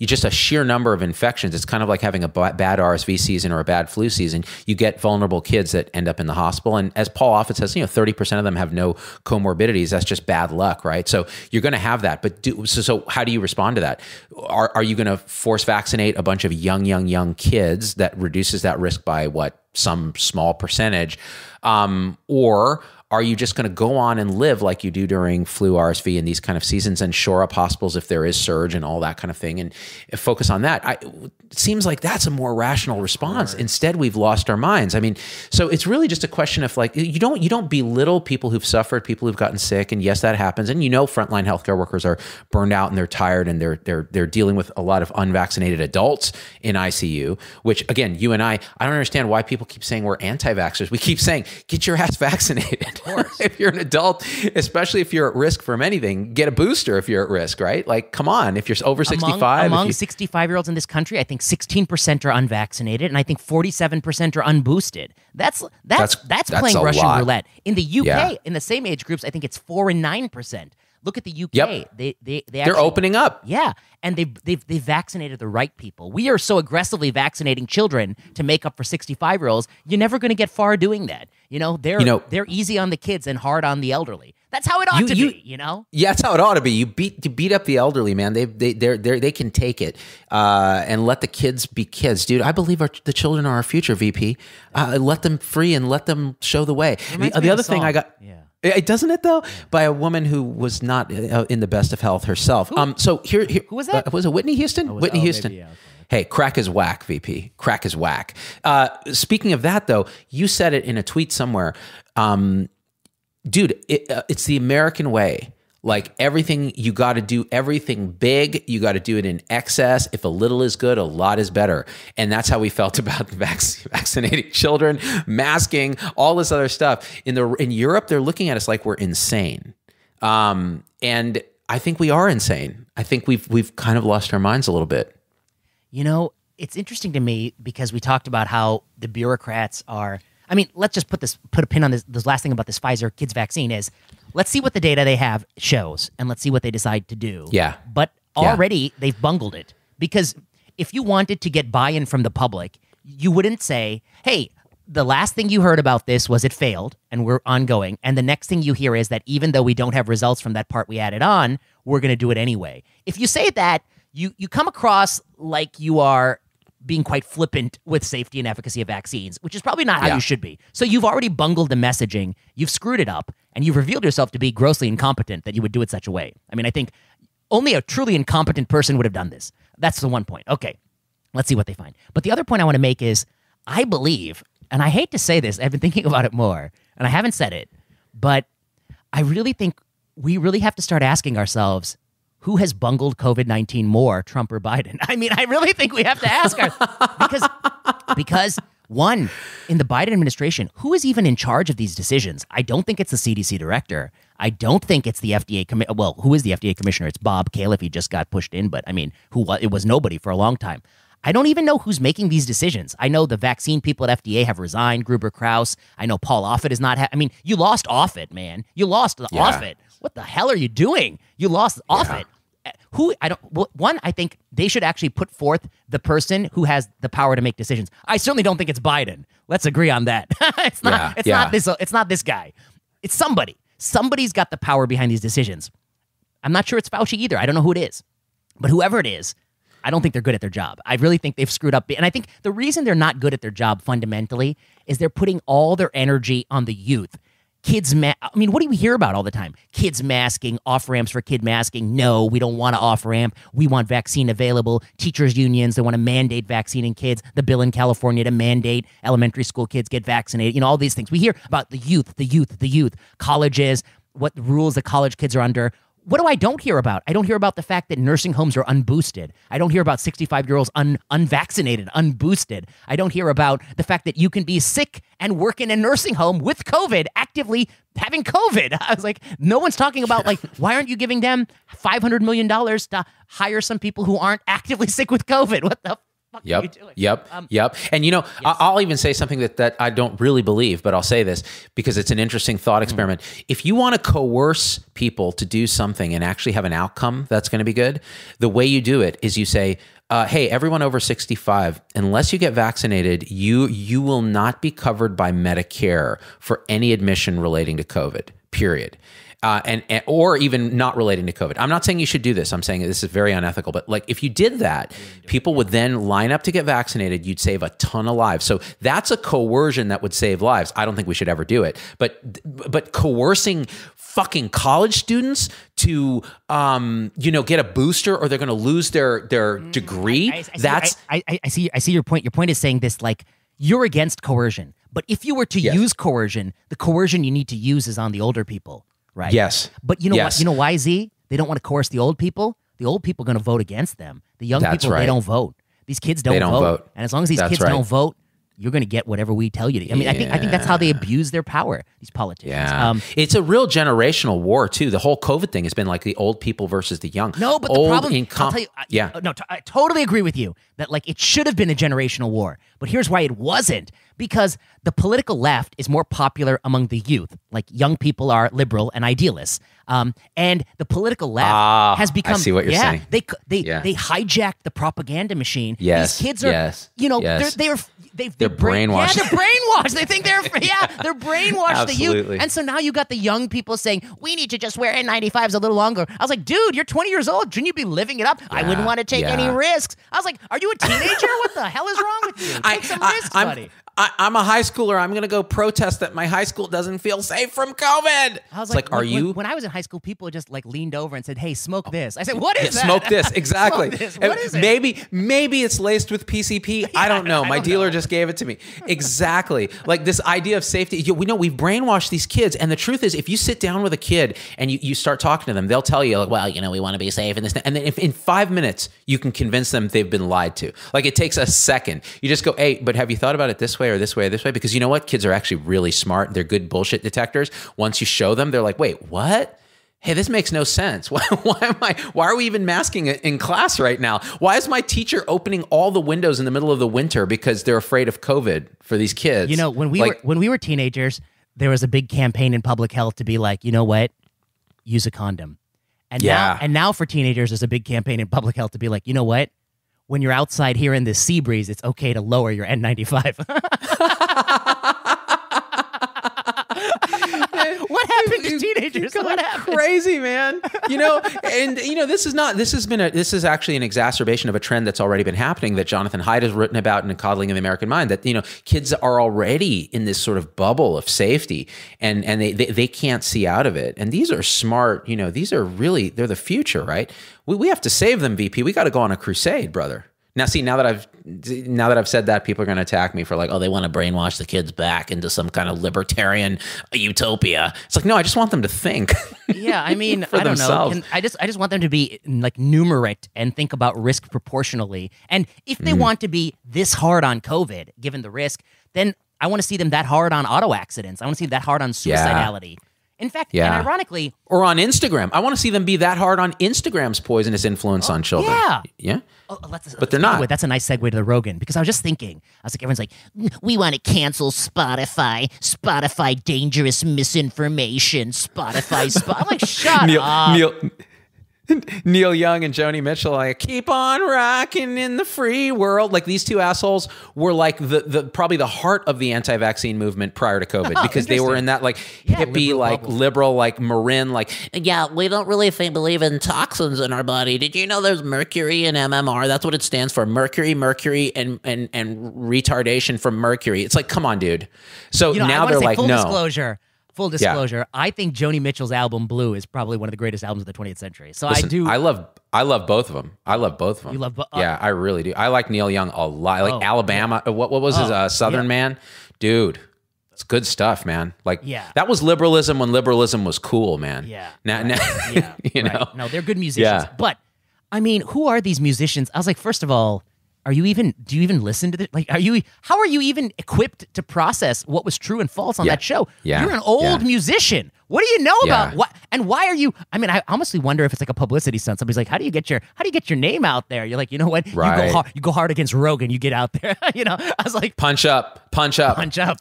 you just a sheer number of infections. It's kind of like having a bad RSV season or a bad flu season. You get vulnerable kids that end up in the hospital. And as Paul often says, 30% of them have no comorbidities. That's just bad luck, right? So you're going to have that. But so how do you respond to that? Are you going to force vaccinate a bunch of young kids that reduces that risk by what? Some small percentage, or are you just going to go on and live like you do during flu, RSV, and these kind of seasons, and shore up hospitals if there is surge and all that kind of thing, and focus on that? It seems like that's a more rational response. Instead, we've lost our minds. I mean, so it's really just a question of like, you don't belittle people who've suffered, people who've gotten sick, and yes, that happens. And frontline healthcare workers are burned out and they're tired and they're dealing with a lot of unvaccinated adults in ICU. Which again, you and I don't understand why people keep saying we're anti-vaxxers. We keep saying get your ass vaccinated. If you're an adult, especially if you're at risk from anything, get a booster if you're at risk, right? Like, come on, if you're over 65. Among 65-year-olds in this country, I think 16% are unvaccinated, and I think 47% are unboosted. That's playing Russian roulette. In the UK, in the same age groups, I think it's 4 and 9%. Look at the UK. Yep. They're actually opening up. Yeah, and they've vaccinated the right people. We are so aggressively vaccinating children to make up for 65-year-olds. You're never going to get far doing that. They're easy on the kids and hard on the elderly. That's how it ought to be. Yeah, that's how it ought to be. You beat up the elderly, man. They can take it, and let the kids be kids, dude. I believe the children are our future, VP. Let them free and let them show the way. The other thing I got. Yeah. It doesn't it though? By a woman who was not in the best of health herself. So here who was that? Was it Whitney Houston? Whitney Houston. Maybe, yeah, okay. Hey, crack is whack, VP. Crack is whack. Speaking of that though, you said it in a tweet somewhere, dude. It's the American way. Like everything, you got to do everything big. You got to do it in excess. If a little is good, a lot is better. And that's how we felt about vaccinating children, masking, all this other stuff. In Europe, they're looking at us like we're insane. And I think we are insane. I think we've kind of lost our minds a little bit. It's interesting to me because we talked about how the bureaucrats are. I mean, let's just put a pin on this. This last thing about this Pfizer kids vaccine is, let's see what the data they have shows, and let's see what they decide to do. Yeah. But already they've bungled it, because if you wanted to get buy-in from the public, you wouldn't say, hey, the last thing you heard about this was it failed and we're ongoing. And the next thing you hear is that even though we don't have results from that part we added on, we're going to do it anyway. If you say that, you come across like you are being quite flippant with safety and efficacy of vaccines, which is probably not how you should be. So you've already bungled the messaging, you've screwed it up, and you've revealed yourself to be grossly incompetent that you would do it such a way. I mean, I think only a truly incompetent person would have done this. That's the one point. Okay, let's see what they find. But the other point I want to make is, I believe, and I hate to say this, I've been thinking about it more, and I haven't said it, but I really think we really have to start asking ourselves, who has bungled COVID-19 more, Trump or Biden? I mean, I really think we have to ask because one, in the Biden administration, who is even in charge of these decisions? I don't think it's the CDC director. I don't think it's the FDA commissioner. Well, who is the FDA commissioner? It's Bob Califf. He just got pushed in, but I mean, it was nobody for a long time. I don't even know who's making these decisions. I know the vaccine people at FDA have resigned, Gruber Krause. I know Paul Offit is not. I mean, you lost Offit, man. You lost Offit. What the hell are you doing? You lost Offit. I think they should actually put forth the person who has the power to make decisions. I certainly don't think it's Biden. Let's agree on that. It's not this guy. It's somebody. Somebody's got the power behind these decisions. I'm not sure it's Fauci either. I don't know who it is. But whoever it is, I don't think they're good at their job. I really think they've screwed up. And I think the reason they're not good at their job fundamentally is they're putting all their energy on the youth. I mean, what do we hear about all the time? Kids masking, off-ramps for kid masking. No, we don't want to off-ramp. We want vaccine available. Teachers' unions, they want to mandate vaccine in kids. The bill in California to mandate elementary school kids get vaccinated. All these things. We hear about the youth, colleges, what rules the college kids are under. What do I don't hear about? I don't hear about the fact that nursing homes are unboosted. I don't hear about 65-year-olds unvaccinated, unboosted. I don't hear about the fact that you can be sick and work in a nursing home with COVID, actively having COVID. I was like, no one's talking about, like, why aren't you giving them $500 million to hire some people who aren't actively sick with COVID? What the Yep. And yes. I'll even say something that I don't really believe, but I'll say this because it's an interesting thought experiment. If you want to coerce people to do something and actually have an outcome that's going to be good, the way you do it is you say, hey, everyone over 65, unless you get vaccinated, you will not be covered by Medicare for any admission relating to COVID, period. and or even not relating to COVID. I'm not saying you should do this. I'm saying this is very unethical. But like if you did that, people would then line up to get vaccinated. You'd save a ton of lives. So that's a coercion that would save lives. I don't think we should ever do it. But coercing fucking college students to get a booster or they're going to lose their degree. I see your point. Your point is saying this like you're against coercion. But if you were to use coercion, the coercion you need to use is on the older people. Right. Yes. But you know what? You know why, Z? They don't want to coerce the old people. The old people are going to vote against them. The young people, they don't vote. These kids don't vote. And as long as these kids don't vote, you're going to get whatever we tell you to. I mean, I think that's how they abuse their power, these politicians. Yeah. It's a real generational war, too. The whole COVID thing has been like the old people versus the young. No, but the problem, I'll tell you, I totally agree with you that like it should have been a generational war. But here's why it wasn't. Because the political left is more popular among the youth. Like young people are liberal and idealists. And the political left has become. I see what you're saying. They hijacked the propaganda machine. Yes. These kids are, they're brainwashed. Yeah, they're brainwashed. They think they're brainwashed. The youth. And so now you got the young people saying, we need to just wear N95s a little longer. I was like, dude, you're 20 years old. Shouldn't you be living it up? I wouldn't want to take any risks. I was like, are you a teenager? What the hell is wrong with you? Take some risks, buddy. I'm a high schooler. I'm going to go protest that my high school doesn't feel safe from COVID. I was like, are you? When I was in high school, people just like leaned over and said, hey, smoke this. I said, what is that? Smoke this. Exactly. Smoke this. What is it? Maybe it's laced with PCP. I don't know. My dealer just gave it to me. Exactly. Like this idea of safety. We know we've brainwashed these kids. And the truth is, if you sit down with a kid and you start talking to them, they'll tell you, like, well, we want to be safe and this. And then in 5 minutes, you can convince them they've been lied to. Like it takes a second. You just go, hey, but have you thought about it this way or this way or this way? Because you know what? Kids are actually really smart. They're good bullshit detectors. Once you show them, they're like, wait, what? Hey, this makes no sense. Why are we even masking it in class right now? Why is my teacher opening all the windows in the middle of the winter because they're afraid of COVID for these kids? You know, when we were teenagers, there was a big campaign in public health to be like, you know what? Use a condom. And now for teenagers, there's a big campaign in public health to be like, you know what? When you're outside here in this sea breeze, it's okay to lower your N95. What happened to teenagers? What happened? Crazy, man. This is actually an exacerbation of a trend that's already been happening that Jonathan Haidt has written about in Coddling of the American Mind, that, kids are already in this sort of bubble of safety and they can't see out of it. And these are smart, these are really, they're the future, right? We have to save them, VP. We got to go on a crusade, brother. Now, see, now that I've said that, people are going to attack me for like, oh, they want to brainwash the kids back into some kind of libertarian utopia. It's like, no, I just want them to think. Yeah, I mean, I don't know. I just want them to be like numerate and think about risk proportionally. And if they want to be this hard on COVID, given the risk, then I want to see them that hard on auto accidents. I want to see them that hard on suicidality. In fact, and ironically... Or on Instagram. I want to see them be that hard on Instagram's poisonous influence on children. Yeah. Yeah? But they're not. That's a nice segue to the Rogan, because I was just thinking, everyone's like, we want to cancel Spotify. Spotify, dangerous misinformation. Spotify. I'm like, shut up. Neil Young and Joni Mitchell, like, keep on rocking in the free world. Like, these two assholes were like the probably the heart of the anti-vaccine movement prior to COVID, because they were in that like hippie, liberal, like Marin, like, yeah, we don't really believe in toxins in our body. Did you know there's mercury in MMR? That's what it stands for. Mercury, and retardation from mercury. It's like, come on, dude. So now they're like, no. Full disclosure, I think Joni Mitchell's album Blue is probably one of the greatest albums of the 20th century. So listen, I love both of them. You love both? Yeah, I really do. I like Neil Young a lot. Like Alabama. Yeah. What was his Southern Man? Dude, it's good stuff, man. Like, that was liberalism when liberalism was cool, man. Yeah. Now, know. No, they're good musicians. Yeah. But, I mean, who are these musicians? I was like, first of all, do you even listen to this? Like, how are you even equipped to process what was true and false on that show? Yeah. You're an old musician. What do you know about what? And why are you? I mean, I honestly wonder if it's like a publicity stunt. Somebody's like, how do you get your name out there? You're like, you know what? Right. You go hard against Rogan. You get out there. I was like, punch up.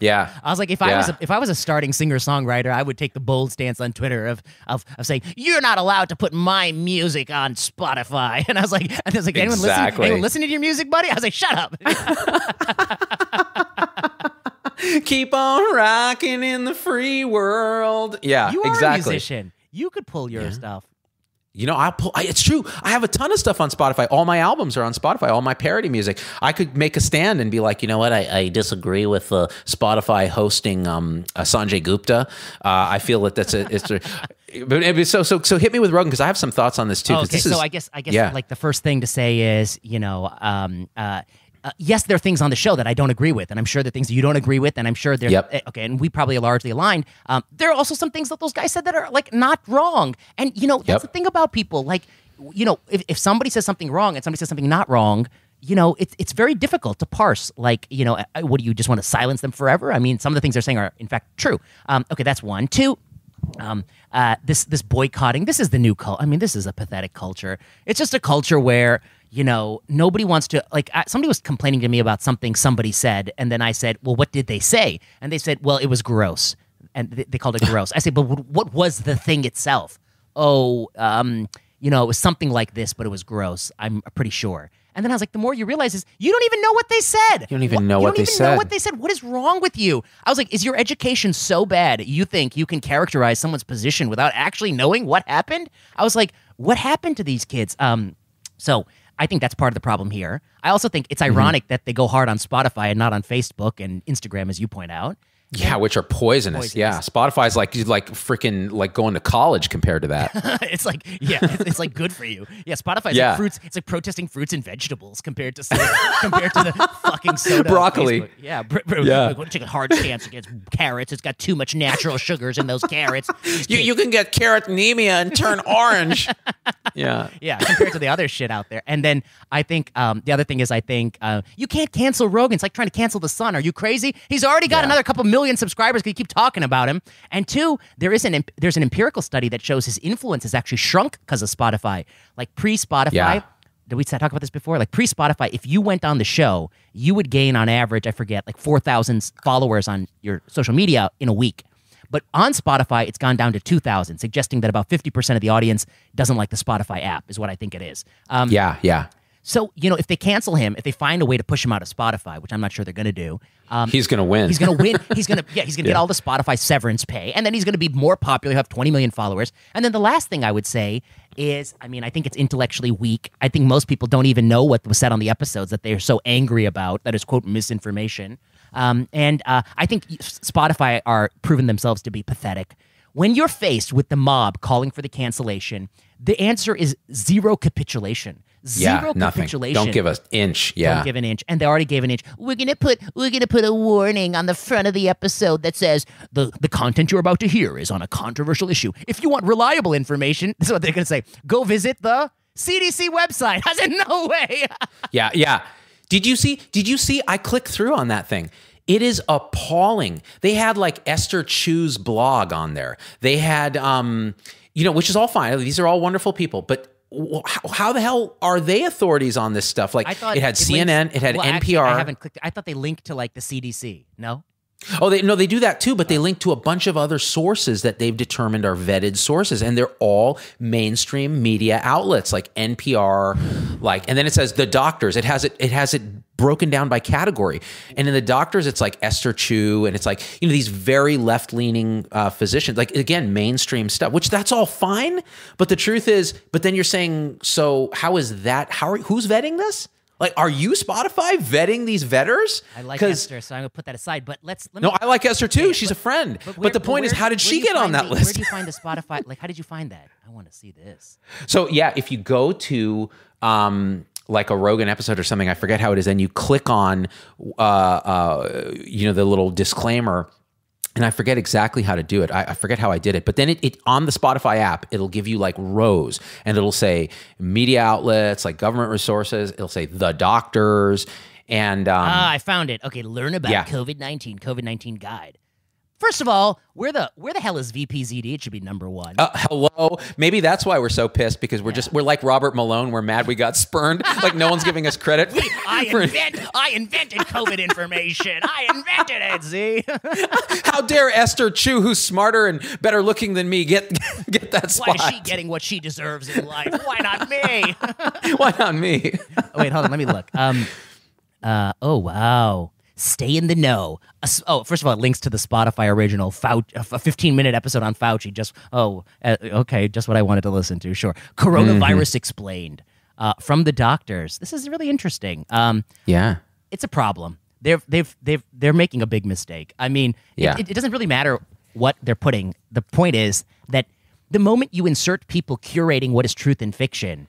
Yeah. I was like, if I was a starting singer songwriter, I would take the bold stance on Twitter of saying, you're not allowed to put my music on Spotify. And I was like, anyone listening to your music, buddy? I was like, shut up. Keep on rocking in the free world. Yeah, you are exactly. A musician. You could pull your stuff. You know, it's true. I have a ton of stuff on Spotify. All my albums are on Spotify, all my parody music. I could make a stand and be like, you know what? I disagree with Spotify hosting Sanjay Gupta. I feel that so hit me with Rogan, because I have some thoughts on this too. Okay, so I guess like the first thing to say is, you know, yes, there are things on the show that I don't agree with, and I'm sure there are things that you don't agree with, and I'm sure there's okay, and we probably are largely aligned. There are also some things that those guys said that are like not wrong, and you know that's the thing about people. Like, you know, if somebody says something wrong and somebody says something not wrong, you know, it's very difficult to parse. Like, you know, what do you just want to silence them forever? I mean, some of the things they're saying are in fact true. Okay, that's one. Two. This boycotting. This is the new culture. I mean, this is a pathetic culture. It's just a culture where, you know, nobody wants to, like, somebody was complaining to me about something somebody said, and then I said, well, what did they say? And they said, well, it was gross. And they called it gross. I said, but what was the thing itself? Oh, you know, it was something like this, but it was gross. I'm pretty sure. And then I was like, the more you realize is you don't even know what they said. You don't even know what they said. Know what they said. What is wrong with you? I was like, is your education so bad you think you can characterize someone's position without actually knowing what happened? I was like, what happened to these kids? So I think that's part of the problem here. I also think it's ironic that they go hard on Spotify and not on Facebook and Instagram, as you point out. Yeah, which are poisonous. Yeah, Spotify's like freaking like going to college compared to that. It's like, yeah, it's like good for you. Yeah, Spotify's like fruits. It's like protesting fruits and vegetables compared to the fucking soda. Broccoli. Yeah, yeah. Take a hard chance against carrots. It's got too much natural sugars in those carrots. You can get carrot anemia and turn orange. Yeah, compared to the other shit out there. And then I think the other thing is you can't cancel Rogan. It's like trying to cancel the sun. Are you crazy? He's already got another couple million subscribers because you keep talking about him. And two, there's an empirical study that shows his influence has actually shrunk because of Spotify. Like pre-Spotify, did we talk about this before? Like pre-Spotify, if you went on the show, you would gain on average, I forget, like 4,000 followers on your social media in a week. But on Spotify, it's gone down to 2,000, suggesting that about 50% of the audience doesn't like the Spotify app, is what I think it is. Yeah. So, you know, if they cancel him, if they find a way to push him out of Spotify, which I'm not sure they're going to do. He's going to win. He's going to win. He's going to get all the Spotify severance pay. And then he's going to be more popular, have 20 million followers. And then the last thing I would say is, I mean, I think it's intellectually weak. I think most people don't even know what was said on the episodes that they're so angry about, that is, quote, misinformation. And I think Spotify are proving themselves to be pathetic. When you're faced with the mob calling for the cancellation, the answer is zero capitulation. Zero capitulation. Don't give an inch. Yeah. Don't give an inch. And they already gave an inch. We're gonna put a warning on the front of the episode that says the content you're about to hear is on a controversial issue. If you want reliable information, this is what they're gonna say. Go visit the CDC website. I said, no way. Yeah. Did you see? I clicked through on that thing. It is appalling. They had like Esther Chu's blog on there. They had, which is all fine. These are all wonderful people, but how the hell are they authorities on this stuff? Like, it had CNN, it had NPR. Actually, I haven't clicked. I thought they linked to like the CDC. No. Oh, they do that too, but they link to a bunch of other sources that they've determined are vetted sources, and they're all mainstream media outlets like NPR, and then it says the doctors. It has it broken down by category, and in the doctors, it's like Esther Chu, and it's like these very left-leaning physicians, like again mainstream stuff, which that's all fine, but the truth is, but then you're saying, so how is that? Who's vetting this? Like, are you Spotify vetting these vetters? I like Esther, so I'm going to put that aside. But let me. No, I like Esther too. She's a friend. But the point is, how did she get on that list? Where do you find the Spotify? Like, how did you find that? I want to see this. So, yeah, if you go to like a Rogan episode or something, I forget how it is, and you click on, the little disclaimer, and I forget exactly how to do it. I forget how I did it. But then it on the Spotify app, it'll give you like rows, and it'll say media outlets, like government resources. It'll say the doctors. And I found it. Okay, learn about COVID-19 guide. First of all, where the hell is VPZD? It should be number one. Hello. Maybe that's why we're so pissed, because we're like Robert Malone. We're mad we got spurned. Like no one's giving us credit. I invented COVID information. I invented it. See? How dare Esther Chu, who's smarter and better looking than me, get that spot? Why is she getting what she deserves in life? Why not me? Why not me? Oh, wait, hold on. Let me look. Oh wow. stay in the know. First of all, it links to the Spotify original Fauci, a 15-minute episode on Fauci. Okay, just what I wanted to listen to. Sure, coronavirus explained from the doctors. This is really interesting. Yeah, it's a problem. They're making a big mistake. I mean, it doesn't really matter what they're putting. The point is that the moment you insert people curating what is truth and fiction,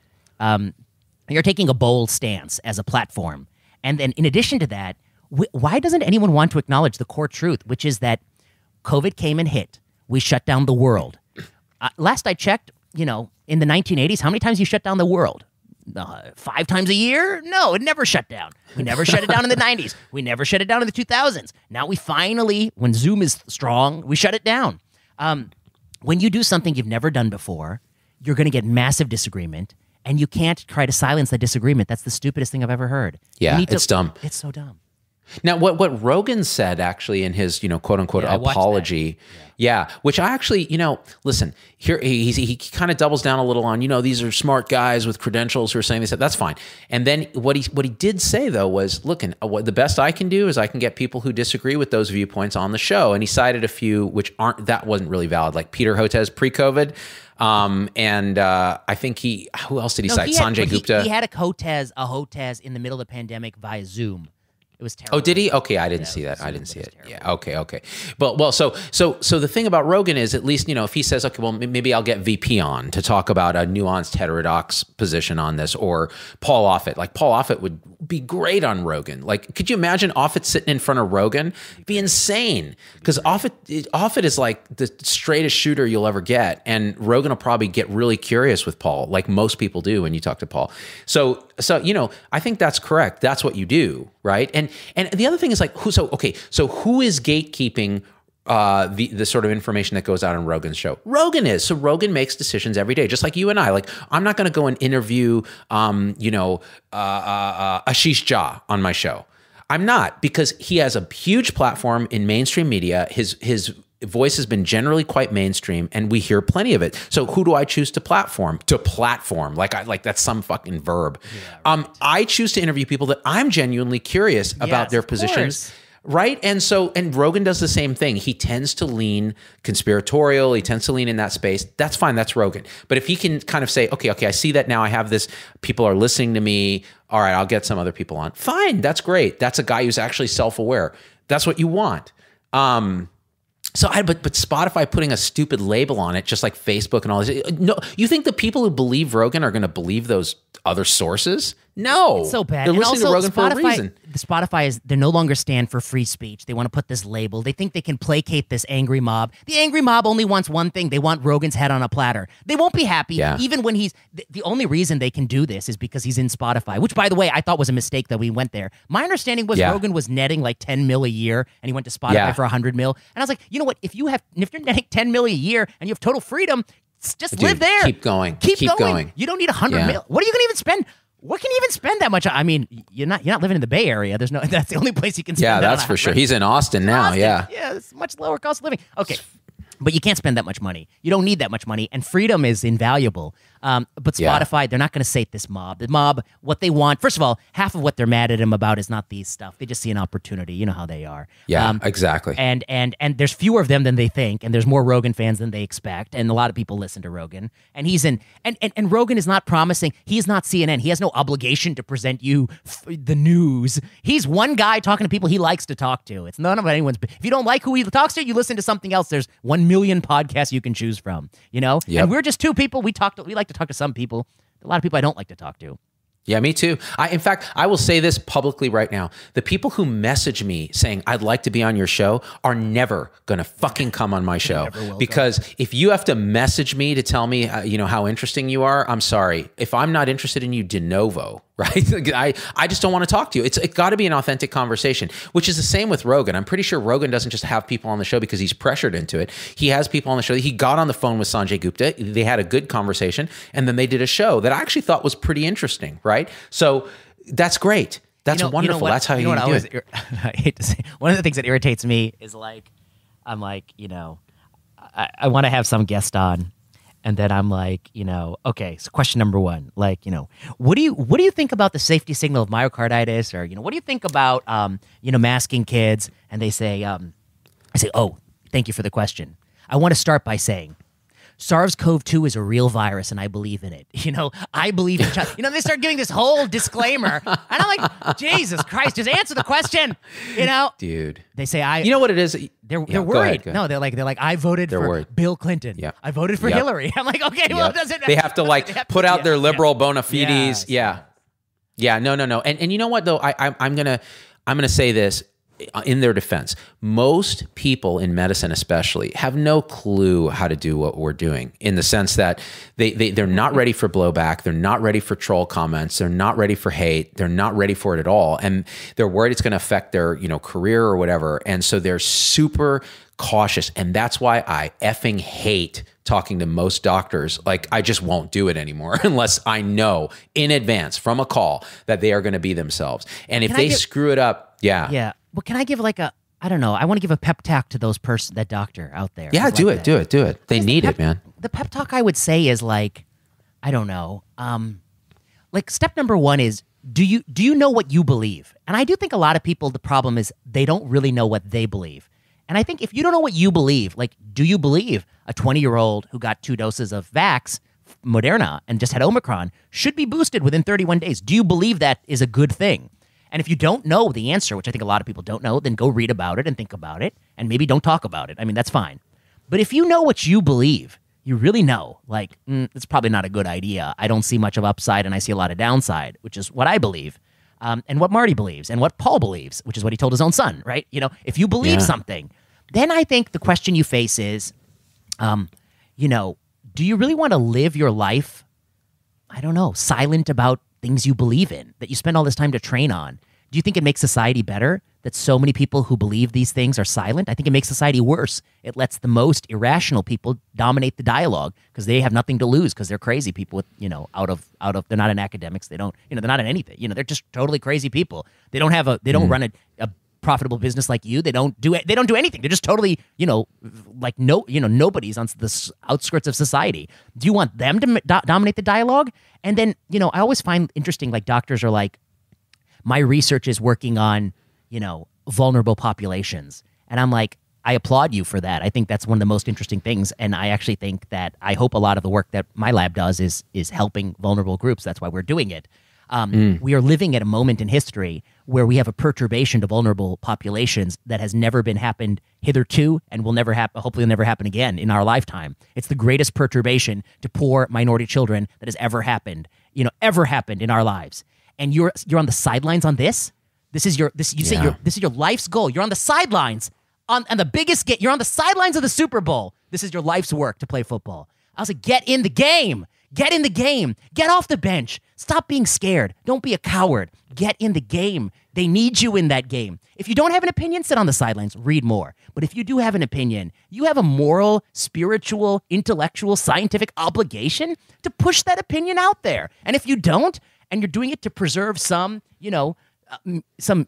you're taking a bold stance as a platform. And then in addition to that, why doesn't anyone want to acknowledge the core truth, which is that COVID came and hit. We shut down the world. Last I checked, in the 1980s, how many times you shut down the world? 5 times a year? No, it never shut down. We never shut it down in the 90s. We never shut it down in the 2000s. Now we finally, when Zoom is strong, we shut it down. When you do something you've never done before, you're going to get massive disagreement, and you can't try to silence that disagreement. That's the stupidest thing I've ever heard. Yeah, it's dumb. It's so dumb. Now, what Rogan said actually in his, quote unquote apology, which I actually, listen, here he kind of doubles down a little on, these are smart guys with credentials who are saying this. That's fine. And then what he did say though was, look, the best I can do is I can get people who disagree with those viewpoints on the show. And he cited a few which wasn't really valid, like Peter Hotez pre-COVID. And I think who else did he cite? Sanjay Gupta. He had a Hotez in the middle of the pandemic via Zoom. It was terrible. Oh, did he? Okay, I didn't see that. I didn't see it. Terrible. Yeah. Okay. But so the thing about Rogan is, at least, if he says, okay, well, maybe I'll get VP on to talk about a nuanced heterodox position on this, or Paul Offit. Like, Paul Offit would be great on Rogan. Like, could you imagine Offit sitting in front of Rogan? It'd be insane, because Offit is like the straightest shooter you'll ever get, and Rogan will probably get really curious with Paul, like most people do when you talk to Paul. So I think that's correct. That's what you do, right? And the other thing is, like, so who is gatekeeping the sort of information that goes out on Rogan's show? Rogan is. So Rogan makes decisions every day, just like you and I. Like, I'm not going to go and interview Ashish Jha on my show. I'm not, because he has a huge platform in mainstream media. His voice has been generally quite mainstream, and we hear plenty of it. So who do I choose to platform? Like that's some fucking verb. Yeah, right. I choose to interview people that I'm genuinely curious about their positions. Right. And Rogan does the same thing. He tends to lean conspiratorial. He tends to lean in that space. That's fine. That's Rogan. But if he can kind of say, okay, I see that now. I have this. People are listening to me. All right, I'll get some other people on. Fine. That's great. That's a guy who's actually self-aware. That's what you want. But Spotify putting a stupid label on it, just like Facebook and all this. No, you think the people who believe Rogan are going to believe those other sources? No, it's so bad. They're listening to Rogan for a reason. The Spotify they no longer stand for free speech. They want to put this label. They think they can placate this angry mob. The angry mob only wants one thing. They want Rogan's head on a platter. They won't be happy, even when he's. The only reason they can do this is because he's in Spotify, which, by the way, I thought was a mistake that we went there. My understanding was Rogan was netting like 10 mil a year, and he went to Spotify for 100 mil. And I was like, you know what? If you're netting 10 mil a year and you have total freedom, just live there. Keep going. Keep going. You don't need 100 mil. What are you going to even spend? What can you even spend that much? I mean, you're not living in the Bay Area. That's the only place you can spend. Yeah, that's for sure. He's in Austin now. Yeah, it's much lower cost of living. Okay, but you can't spend that much money. You don't need that much money, and freedom is invaluable. But Spotify, they're not going to sate this mob. The mob, what they want, first of all, half of what they're mad at him about is not these stuff. They just see an opportunity. You know how they are. Yeah, exactly. And there's fewer of them than they think, and there's more Rogan fans than they expect, and a lot of people listen to Rogan. And he's in, and Rogan is not promising. He's not CNN. He has no obligation to present you the news. He's one guy talking to people he likes to talk to. It's none of anyone's. If you don't like who he talks to, you listen to something else. There's 1 million podcasts you can choose from. And we're just two people. We like to talk to some people. A lot of people I don't like to talk to. Yeah, me too. In fact, I will say this publicly right now. The people who message me saying, I'd like to be on your show, are never going to fucking come on my show. Because if you have to message me to tell me, how interesting you are, I'm sorry. If I'm not interested in you de novo, right? I just don't want to talk to you. It's got to be an authentic conversation, which is the same with Rogan. I'm pretty sure Rogan doesn't just have people on the show because he's pressured into it. He has people on the show. He got on the phone with Sanjay Gupta. They had a good conversation, and then they did a show that I actually thought was pretty interesting, right? So that's great. That's wonderful. That's how you do it. I hate to say, one of the things that irritates me is I want to have some guest on, And then I'm like, okay, so question number one, like, what do you think about the safety signal of myocarditis? Or, what do you think about, masking kids? And they say, I say, oh, thank you for the question. I want to start by saying, SARS-CoV-2 is a real virus, and I believe in it. I believe in China. They start giving this whole disclaimer, and I'm like, Jesus Christ, just answer the question. Dude, they say You know what it is? They're worried. Go ahead. No, they're like, I voted for worried. Bill Clinton. Yeah. I voted for Hillary. I'm like, okay, well, it doesn't. They have to put out their liberal bona fides. Yes. Yeah. No. And you know what though? I'm gonna say this. In their defense, most people in medicine especially have no clue how to do what we're doing, in the sense that they're not ready for blowback, they're not ready for troll comments, they're not ready for hate, they're not ready for it at all, and they're worried it's going to affect their career or whatever, and so they're super cautious, and that's why I effing hate talking to most doctors. Like, I just won't do it anymore unless I know in advance from a call that they are going to be themselves, and if they screw it up, yeah. Well, can I give I don't know. I want to give a pep talk to that doctor out there. Yeah, do it. They need it, man. The pep talk I would say is I don't know. Step number one is, do you know what you believe? And I do think a lot of people, the problem is they don't really know what they believe. And I think if you don't know what you believe, do you believe a 20-year-old who got 2 doses of Moderna, and just had Omicron should be boosted within 31 days? Do you believe that is a good thing? And if you don't know the answer, which I think a lot of people don't know, then go read about it and think about it, and maybe don't talk about it. I mean, that's fine. But if you know what you believe, you really know, it's probably not a good idea. I don't see much of upside, and I see a lot of downside, which is what I believe, and what Marty believes, and what Paul believes, which is what he told his own son, right? If you believe something, then I think the question you face is, do you really want to live your life, I don't know, silent about things you believe in, that you spend all this time to train on? Do you think it makes society better that so many people who believe these things are silent? I think it makes society worse. It lets the most irrational people dominate the dialogue because they have nothing to lose, because they're crazy people with, out of they're not in academics. They don't, they're not in anything. They're just totally crazy people. They don't run a profitable business like you. They don't do anything. They're just totally, nobody's on the outskirts of society. Do you want them to dominate the dialogue? And then, I always find interesting, doctors are like, my research is working on, vulnerable populations. And I'm like, I applaud you for that. I think that's one of the most interesting things. And I actually think that I hope a lot of the work that my lab does is helping vulnerable groups. That's why we're doing it. We are living at a moment in history where we have a perturbation to vulnerable populations that has never been happened hitherto, and will never happen, hopefully never happen again in our lifetime. It's the greatest perturbation to poor minority children that has ever happened in our lives. And you're on the sidelines on this. This is your life's goal. You're on the sidelines on the biggest game. You're on the sidelines of the Super Bowl. This is your life's work to play football. I was like, get in the game. Get in the game. Get off the bench. Stop being scared. Don't be a coward. Get in the game. They need you in that game. If you don't have an opinion, sit on the sidelines, read more. But if you do have an opinion, you have a moral, spiritual, intellectual, scientific obligation to push that opinion out there. And if you don't, and you're doing it to preserve some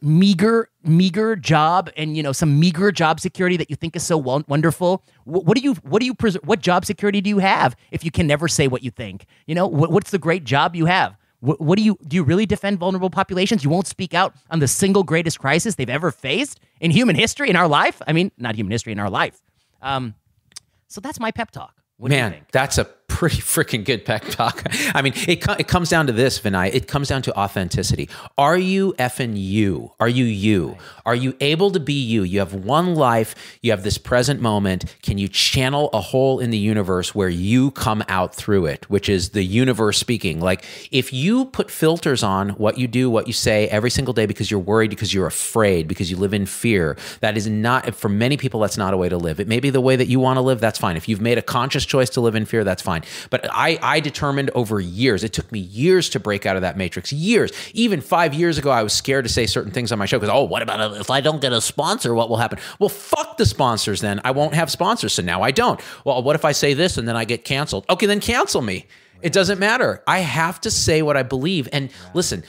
meager job, and some meager job security that you think is so wonderful, what job security do you have if you can never say what you think? What's the great job you have? Do you really defend vulnerable populations? You won't speak out on the single greatest crisis they've ever faced in human history, in our life? I mean, not human history, in our life. So that's my pep talk. What do you think? That's a pretty freaking good pep talk. I mean, it comes down to this, Vinay. It comes down to authenticity. Are you effing you? Are you you? Right. Are you able to be you? You have one life. You have this present moment. Can you channel a hole in the universe where you come out through it, which is the universe speaking? Like, if you put filters on what you do, what you say every single day because you're worried, because you're afraid, because you live in fear, that is not, for many people, that's not a way to live. It may be the way that you want to live. That's fine. If you've made a conscious choice to live in fear, that's fine. But I determined over years, it took me years to break out of that matrix, years. Even 5 years ago, I was scared to say certain things on my show because, what about if I don't get a sponsor, what will happen? Well, fuck the sponsors then. I won't have sponsors, so now I don't. Well, what if I say this and then I get canceled? Okay, then cancel me. It doesn't matter. I have to say what I believe. And listen,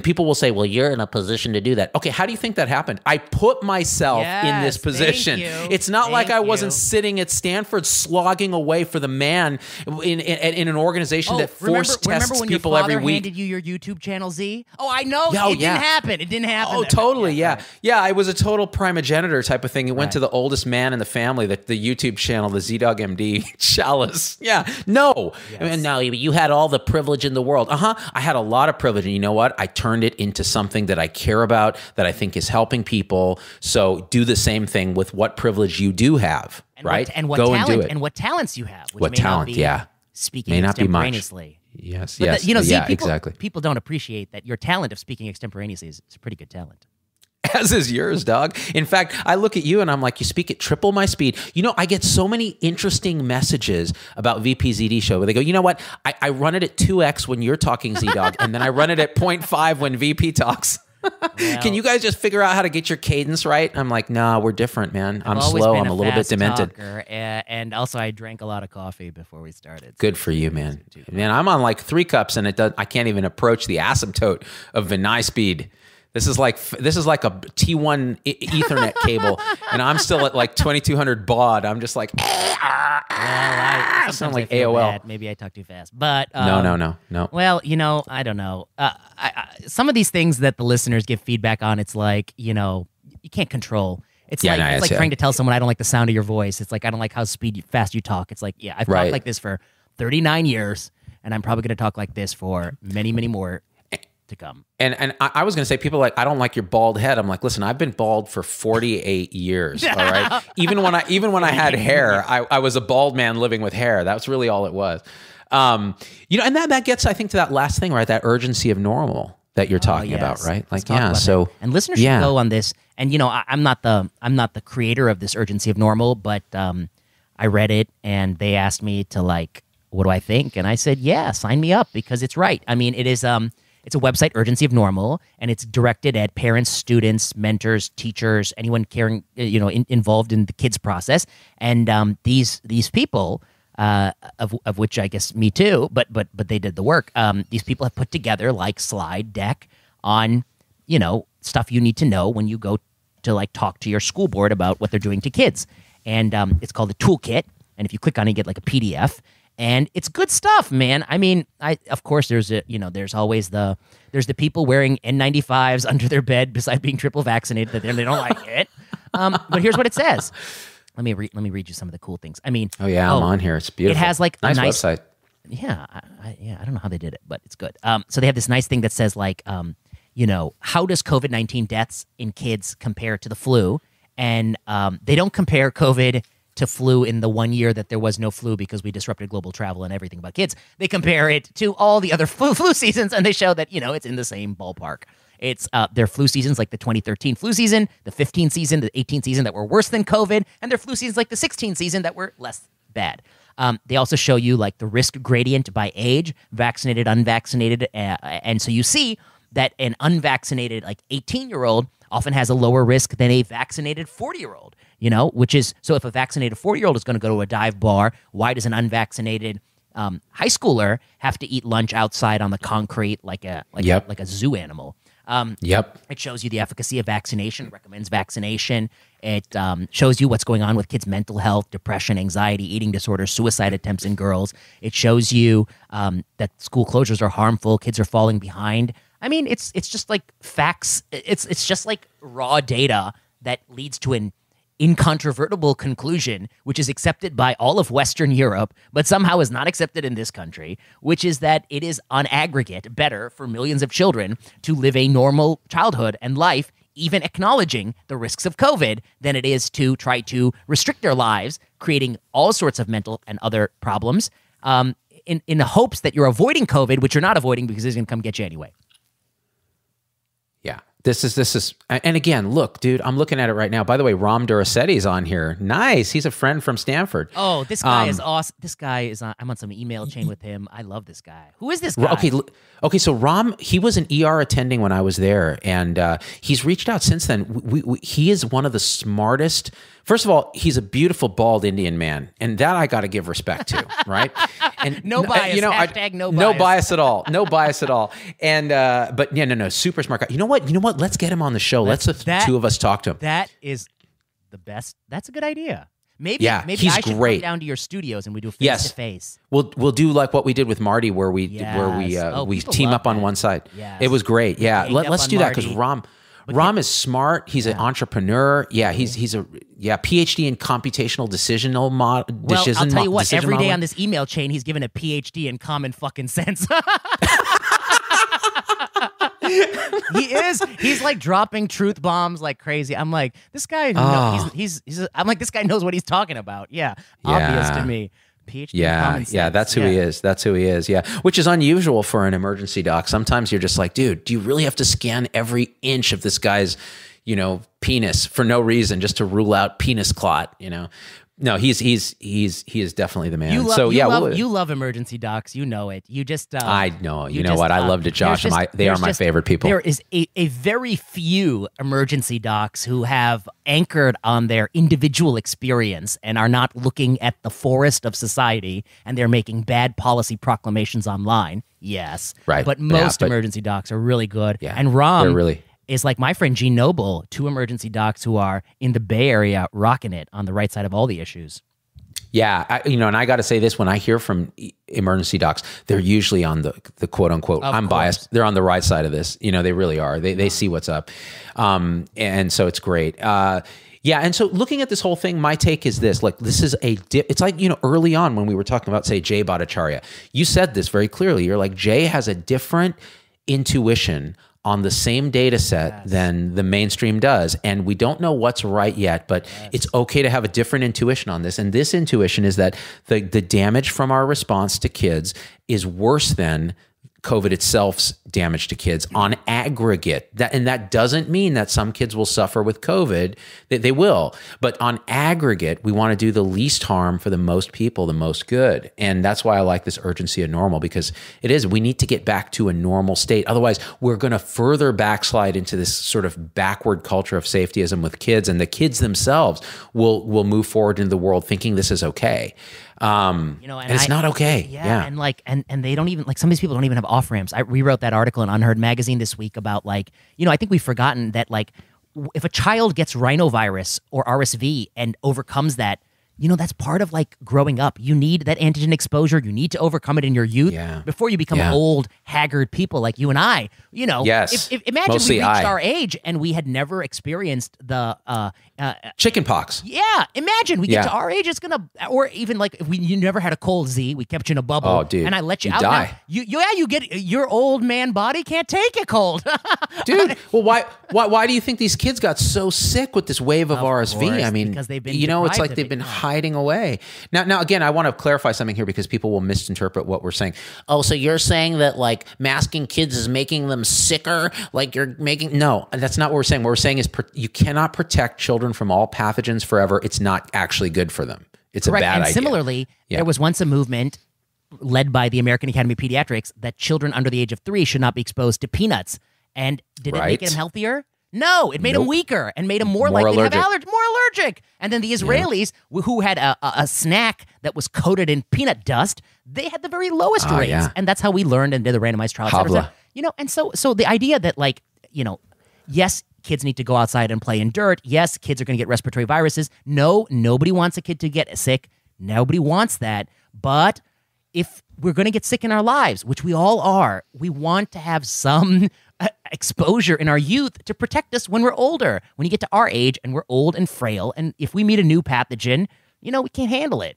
people will say, well, you're in a position to do that. Okay, how do you think that happened? I put myself in this position. It's not like I wasn't sitting at Stanford slogging away for the man in an organization that force tests people every week. Remember when your father handed you your YouTube channel, Z? Oh, I know. It didn't happen. It didn't happen. Oh, totally, yeah. I was a total primogenitor type of thing. It went to the oldest man in the family, the YouTube channel, the Z-Dog MD Chalice. Yeah, no. Yes. I mean, no, you had all the privilege in the world. I had a lot of privilege, and you know what? I turned it into something that I care about, that I think is helping people. So do the same thing with what privilege you do have, right? What talents you have. Which speaking may not be much. Extemporaneously. Yes. Exactly. People don't appreciate that your talent of speaking extemporaneously is a pretty good talent. As is yours, dog. In fact, I look at you and I'm like, you speak at triple my speed. You know, I get so many interesting messages about VPZD show where they go, you know what? I run it at 2x when you're talking, Z-Dog, and then I run it at 0.5 when VP talks. Well, can you guys just figure out how to get your cadence right? I'm like, nah, we're different, man. I'm slow. I'm a little bit demented. And also, I drank a lot of coffee before we started. Good for you, man. Man, I'm on like 3 cups and I can't even approach the asymptote of Vinay speed. This is like a T1 Ethernet cable, and I'm still at like 2200 baud. I'm just like, I sound like AOL. Bad. Maybe I talk too fast, but no. Well, I don't know. Some of these things that the listeners give feedback on, it's like you can't control. It's like trying to tell someone I don't like the sound of your voice. It's like I don't like how fast you talk. It's like I've talked like this for 39 years, and I'm probably going to talk like this for many, many more to come. And I was going to say, people are like, I don't like your bald head. I'm like, listen, I've been bald for 48 years. All right. Even when I had hair, I was a bald man living with hair. That's really all it was. And that gets, I think, to that last thing, right? That urgency of normal that you're talking about, right? Like, so, and listeners should go on this. And, I'm not the creator of this urgency of normal, but I read it and they asked me to like, what do I think? And I said, yeah, sign me up because it's right. I mean, it is, it's a website, Urgency of Normal, and it's directed at parents, students, mentors, teachers, anyone caring, involved in the kids process. And these people, of which I guess me too, but they did the work. These people have put together like slide deck on, stuff you need to know when you go to like talk to your school board about what they're doing to kids. And it's called the toolkit. And if you click on it, you get like a PDF. And it's good stuff, man. I mean, of course there's always the people wearing N95s under their bed beside being triple vaccinated that they don't like it. But here's what it says. Let me read you some of the cool things. I mean, I'm on here. It's beautiful. It has like nice website. Yeah, I don't know how they did it, but it's good. So they have this nice thing that says like, how does COVID-19 deaths in kids compare to the flu? And they don't compare COVID to flu in the 1 year that there was no flu because we disrupted global travel and everything about kids. They compare it to all the other flu seasons, and they show that, it's in the same ballpark. It's their flu seasons like the 2013 flu season, the 15 season, the 18 season that were worse than COVID, and their flu seasons like the 16 season that were less bad. They also show you like the risk gradient by age, vaccinated, unvaccinated, and so you see that an unvaccinated like 18-year-old often has a lower risk than a vaccinated 40-year-old. Which is, so if a vaccinated 40-year-old is going to go to a dive bar, why does an unvaccinated high schooler have to eat lunch outside on the concrete like a zoo animal? It shows you the efficacy of vaccination, recommends vaccination. It shows you what's going on with kids' mental health, depression, anxiety, eating disorders, suicide attempts in girls. It shows you that school closures are harmful, kids are falling behind. I mean, it's just like facts. It's just like raw data that leads to an incontrovertible conclusion, which is accepted by all of Western Europe, but somehow is not accepted in this country, which is that it is on aggregate better for millions of children to live a normal childhood and life, even acknowledging the risks of COVID, than it is to try to restrict their lives, creating all sorts of mental and other problems in the hopes that you're avoiding COVID, which you're not avoiding because it's going to come get you anyway. Yeah. This is, and again, look, dude, I'm looking at it right now. By the way, Ram Durasetti's on here. Nice. He's a friend from Stanford. Oh, this guy is awesome. This guy is I'm on some email chain with him. I love this guy. Who is this guy? Okay. So Ram, he was an ER attending when I was there, and he's reached out since then. He is one of the smartest. First of all, he's a beautiful bald Indian man, and that I got to give respect to, right? And no bias. Hashtag no bias. No bias at all. No bias at all. And but yeah, no, super smart guy. You know what? Let's get him on the show. Let's the two of us talk to him. That is the best. That's a good idea. Maybe he's I should great. Come down to your studios and we do face to face. We'll do like what we did with Marty, where we team up on one side. Yes. It was great. Yeah, let's do that because Ram is smart. He's an entrepreneur. Yeah, he's a PhD in computational decisional model. Well, I'll tell you what. Every day on this email chain, he's given a PhD in common fucking sense. He is. He's like dropping truth bombs like crazy. I'm like, this guy. I'm like, this guy knows what he's talking about. Yeah, obvious to me. PhD in common sense. Yeah, that's who he is. That's who he is. Yeah, which is unusual for an emergency doc. Sometimes you're just like, dude, do you really have to scan every inch of this guy's, penis for no reason just to rule out penis clot? No, he is definitely the man. You love emergency docs. You know it. You just I know. You know what? I loved it, Josh. They are my favorite people. There is a very few emergency docs who have anchored on their individual experience and are not looking at the forest of society, and they're making bad policy proclamations online. Yes, right. But most emergency docs are really good. Yeah, and Ram really is like my friend Gene Noble, two emergency docs who are in the Bay Area rocking it on the right side of all the issues. Yeah, and I got to say this, when I hear from emergency docs, they're usually on the quote unquote, I'm biased, they're on the right side of this. They really are. They see what's up. And so it's great. And so looking at this whole thing, my take is this, like, this is it's like, early on when we were talking about, say, Jay Bhattacharya, you said this very clearly. You're like, Jay has a different intuition on the same data set than the mainstream does. And we don't know what's right yet, but it's okay to have a different intuition on this. And this intuition is that the damage from our response to kids is worse than COVID itself's damage to kids on aggregate. That doesn't mean that some kids will suffer with COVID. They will. But on aggregate, we want to do the least harm for the most people, the most good. And that's why I like this urgency of normal, because we need to get back to a normal state. Otherwise, we're going to further backslide into this sort of backward culture of safetyism with kids, and the kids themselves will move forward into the world thinking this is okay. And it's not okay. And they don't even, like, some of these people don't even have off ramps. I rewrote that article in Unheard magazine this week about, like, I think we've forgotten that, like, if a child gets rhinovirus or RSV and overcomes that, that's part of, like, growing up. You need that antigen exposure. You need to overcome it in your youth before you become old, haggard people like you and I. Yes. If imagine we reached our age and we had never experienced the chicken pox. Yeah, imagine we get to our age, it's gonna, or even like if you never had a cold, Z, we kept you in a bubble, and I let you out. Die. Now, you get, your old man body can't take a cold, dude. Well, why do you think these kids got so sick with this wave of RSV? Course, I mean, because they've been it's like they've been hiding away. Now, again, I want to clarify something here because people will misinterpret what we're saying. Oh, so you're saying that, like, masking kids is making them sicker? Like, no, that's not what we're saying. What we're saying is you cannot protect children from all pathogens forever. It's not actually good for them. It's correct. A bad and idea. Similarly, there was once a movement led by the American Academy of Pediatrics that children under the age of 3 should not be exposed to peanuts. And did it make them healthier? No, it made them weaker and made them more likely to have more allergic. And then the Israelis, who had a snack that was coated in peanut dust, they had the very lowest rates. Yeah. And that's how we learned and did the randomized trial. And so the idea that, like, yes, kids need to go outside and play in dirt. Yes, kids are going to get respiratory viruses. No, nobody wants a kid to get sick. Nobody wants that. But if we're going to get sick in our lives, which we all are, we want to have some exposure in our youth to protect us when we're older. When you get to our age and we're old and frail, and if we meet a new pathogen, we can't handle it.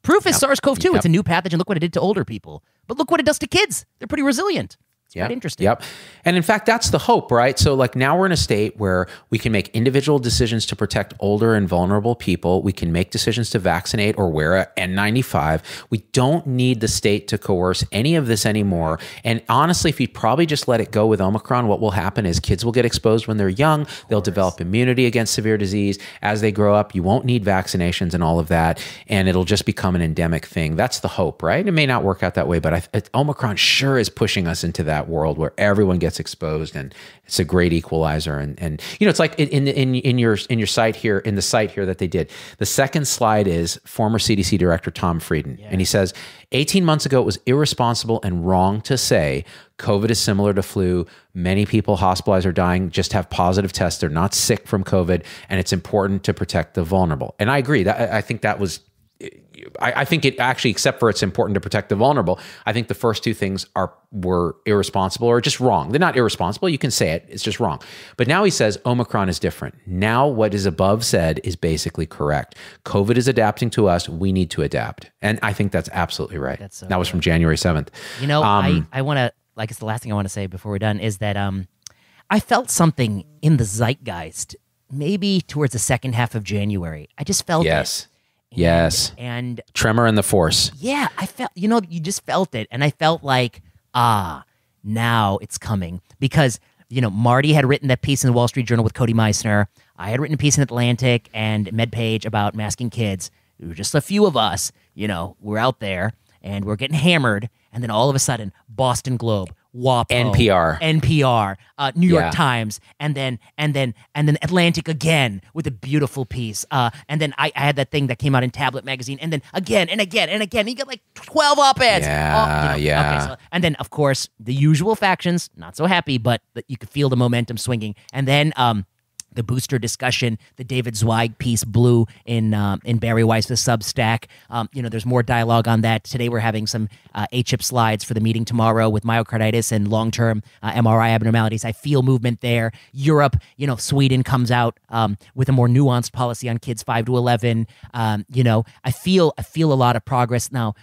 Proof is SARS-CoV-2. It's a new pathogen. Look what it did to older people. But look what it does to kids. They're pretty resilient. quite interesting. Yep. And in fact, that's the hope, right? So like now we're in a state where we can make individual decisions to protect older and vulnerable people. We can make decisions to vaccinate or wear a N95. We don't need the state to coerce any of this anymore. And honestly, if you probably just let it go with Omicron, what will happen is kids will get exposed when they're young. They'll develop immunity against severe disease. As they grow up, you won't need vaccinations and all of that. And it'll just become an endemic thing. That's the hope, right? It may not work out that way, but Omicron sure is pushing us into that world where everyone gets exposed, and it's a great equalizer. And you know, it's like in your site here, in the site here that they did. The second slide is former CDC Director Tom Frieden, and he says, 18 months ago, it was irresponsible and wrong to say COVID is similar to flu. Many people hospitalized or dying just have positive tests. They're not sick from COVID, and it's important to protect the vulnerable. And I agree. I think that was. I think it actually, except for it's important to protect the vulnerable, I think the first two things were irresponsible or just wrong. They're not irresponsible. You can say it. It's just wrong. But now he says Omicron is different. Now what is above said is basically correct. COVID is adapting to us. We need to adapt. And I think that's absolutely right. That was from January 7th. You know, I want to, like, it's the last thing I want to say before we're done is that I felt something in the zeitgeist, maybe towards the second half of January. I just felt it. Yes. And tremor in the force. Yeah, I felt, you know, you just felt it. And I felt like, now it's coming. Because, you know, Marty had written that piece in the Wall Street Journal with Cody Meissner. I had written a piece in Atlantic and MedPage about masking kids. It was just a few of us, you know, we're out there and we're getting hammered. And then all of a sudden, Boston Globe, WAPO, NPR, New York Times, and then Atlantic again with a beautiful piece. And then I had that thing that came out in Tablet magazine, and then again and again and again. You got like 12 op-eds. Okay, so, and then of course the usual factions, not so happy, but you could feel the momentum swinging. And then the booster discussion, the David Zweig piece blew in Barry Weiss's Substack. You know, there's more dialogue on that. Today we're having some ACHIP slides for the meeting tomorrow with myocarditis and long-term MRI abnormalities. I feel movement there. Europe, you know, Sweden comes out with a more nuanced policy on kids 5 to 11. You know, I feel a lot of progress now.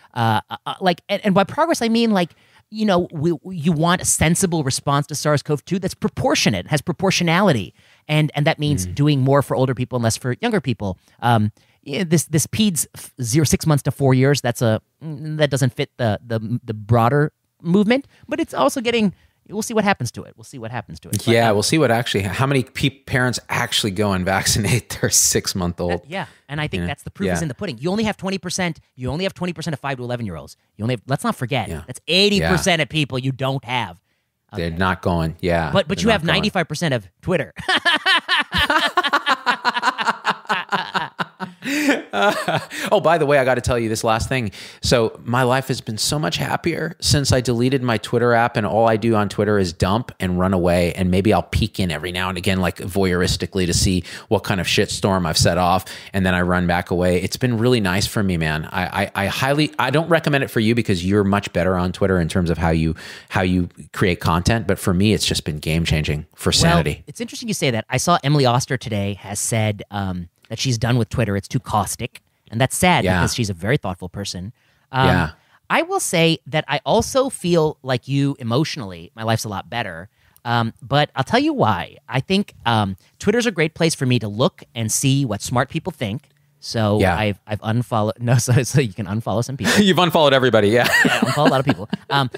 Like, and by progress I mean like, you know, you want a sensible response to SARS-CoV-2 that's proportionate, has proportionality, and that means doing more for older people and less for younger people. This PEDS 6 months to 4 years, that doesn't fit the broader movement, but it's also getting. We'll see what happens to it. We'll see what happens to it. Yeah, we'll see how many parents actually go and vaccinate their 6-month-old. Yeah, and I think that's the proof is in the pudding. You only have 20%. You only have 20% of 5 to 11-year-olds. Let's not forget, that's 80% of people you don't have. Okay. They're not going. Yeah, but you have 95% of Twitter. Oh, by the way, I got to tell you this last thing. So my life has been so much happier since I deleted my Twitter app, and all I do on Twitter is dump and run away. And maybe I'll peek in every now and again, like voyeuristically, to see what kind of shitstorm I've set off, and then I run back away. It's been really nice for me, man. I don't recommend it for you because you're much better on Twitter in terms of how you create content. But for me, it's just been game changing for sanity. Well, it's interesting you say that. I saw Emily Oster today has said that she's done with Twitter. It's too caustic. And that's sad because she's a very thoughtful person. I will say that I also feel like you emotionally. My life's a lot better. But I'll tell you why. I think Twitter's a great place for me to look and see what smart people think. So I've unfollowed. No, so you can unfollow some people. You've unfollowed everybody, yeah. I unfollowed a lot of people.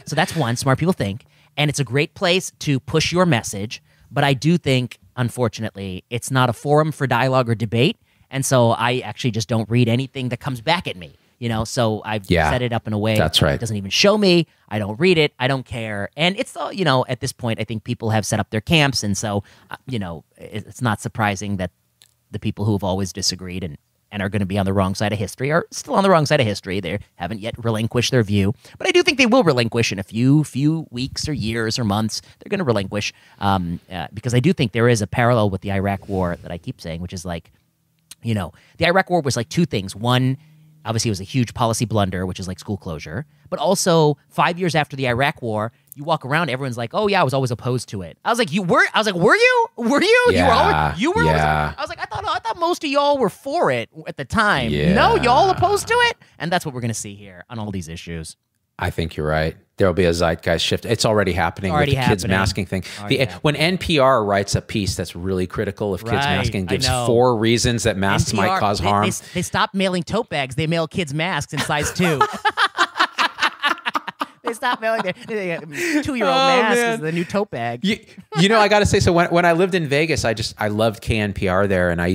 So that's one, smart people think. And it's a great place to push your message. But I do think, unfortunately, it's not a forum for dialogue or debate. And so I actually just don't read anything that comes back at me, you know? So I've set it up in a way that doesn't even show me. I don't read it. I don't care. And it's, you know, at this point, I think people have set up their camps. And so, you know, it's not surprising that the people who have always disagreed and are going to be on the wrong side of history are still on the wrong side of history. They haven't yet relinquished their view. But I do think they will relinquish in a few weeks or years or months. They're going to relinquish because I do think there is a parallel with the Iraq war that I keep saying, which is like, you know, the Iraq war was like two things. One, obviously, it was a huge policy blunder, which is like school closure. But also, 5 years after the Iraq war, you walk around, everyone's like, "Oh yeah, I was always opposed to it." I was like, "You were?" I was like, "Were you? Were you? Yeah, you were?" Yeah. I was like, I thought most of y'all were for it at the time. Yeah. No, y'all opposed to it, and that's what we're gonna see here on all these issues. I think you're right. There'll be a zeitgeist shift. It's already happening with the kids masking thing. When NPR writes a piece that's really critical of kids masking, gives 4 reasons that masks might cause harm. They stopped mailing tote bags. They mail kids masks in size 2. They stopped mailing their 2-year-old masks as the new tote bag. You know, I got to say, so when I lived in Vegas, I loved KNPR there, and they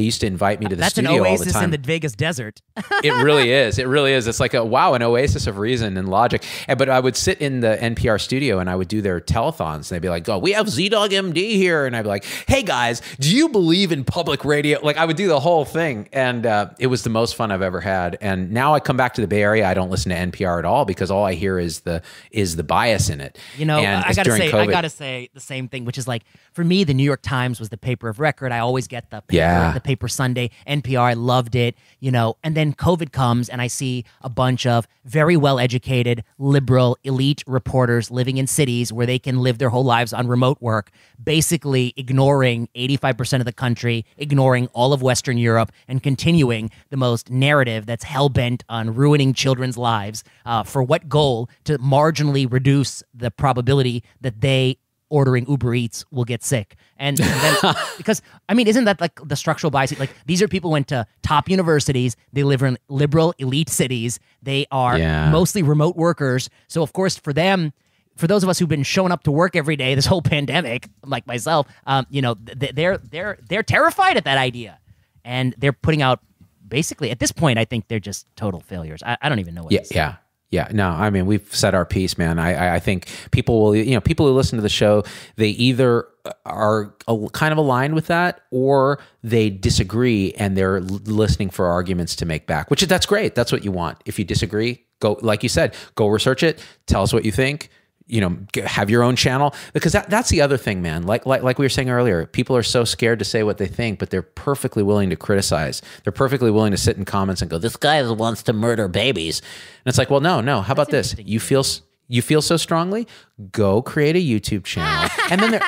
used to invite me to the studio all the time. That's an oasis in the Vegas desert. It really is. It really is. It's like an oasis of reason and logic. But I would sit in the NPR studio and I would do their telethons. And they'd be like, "Oh, we have Z-Dog MD here," and I'd be like, "Hey guys, do you believe in public radio?" Like I would do the whole thing, and it was the most fun I've ever had. And now I come back to the Bay Area, I don't listen to NPR at all because all I hear is the bias in it. You know, I gotta say the same thing, which is like, for me, the New York Times was the paper of record. I always get the paper Sunday. NPR, I loved it, you know, and then COVID comes and I see a bunch of very well-educated, liberal, elite reporters living in cities where they can live their whole lives on remote work, basically ignoring 85% of the country, ignoring all of Western Europe, and continuing the most narrative that's hell-bent on ruining children's lives for what goal? To marginally reduce the probability that they ordering Uber Eats will get sick. And then, because, I mean, isn't that like the structural bias? Like, these are people who went to top universities. They live in liberal elite cities. They are mostly remote workers. So, of course, for them, for those of us who've been showing up to work every day this whole pandemic, like myself, you know, they're terrified at that idea. And they're putting out, basically, at this point, I think they're just total failures. I don't even know what to say. Yeah, no, I mean, we've said our piece, man. I think people will, you know, people who listen to the show, they either are kind of aligned with that or they disagree and they're listening for arguments to make back, that's great. That's what you want. If you disagree, go, like you said, go research it. Tell us what you think. You know, have your own channel, because that's the other thing, man. Like we were saying earlier, people are so scared to say what they think, but they're perfectly willing to criticize. They're perfectly willing to sit in comments and go, "This guy wants to murder babies," and it's like, well, no. How about this? You feel so strongly, go create a YouTube channel, and then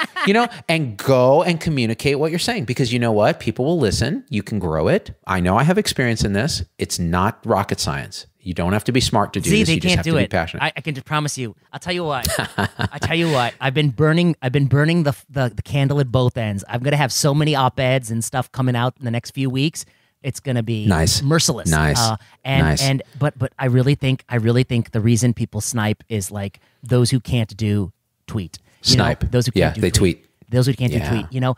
and go and communicate what you're saying, because you know what? People will listen. You can grow it. I know I have experience in this. It's not rocket science. You don't have to be smart to do this. You just have to be passionate. I can just promise you. I'll tell you what. I've been burning the candle at both ends. I'm gonna have so many op-eds and stuff coming out in the next few weeks. It's gonna be merciless. But I really think the reason people snipe is like those who can't do tweet. Those who can't do tweet. Those who can't do tweet. You know,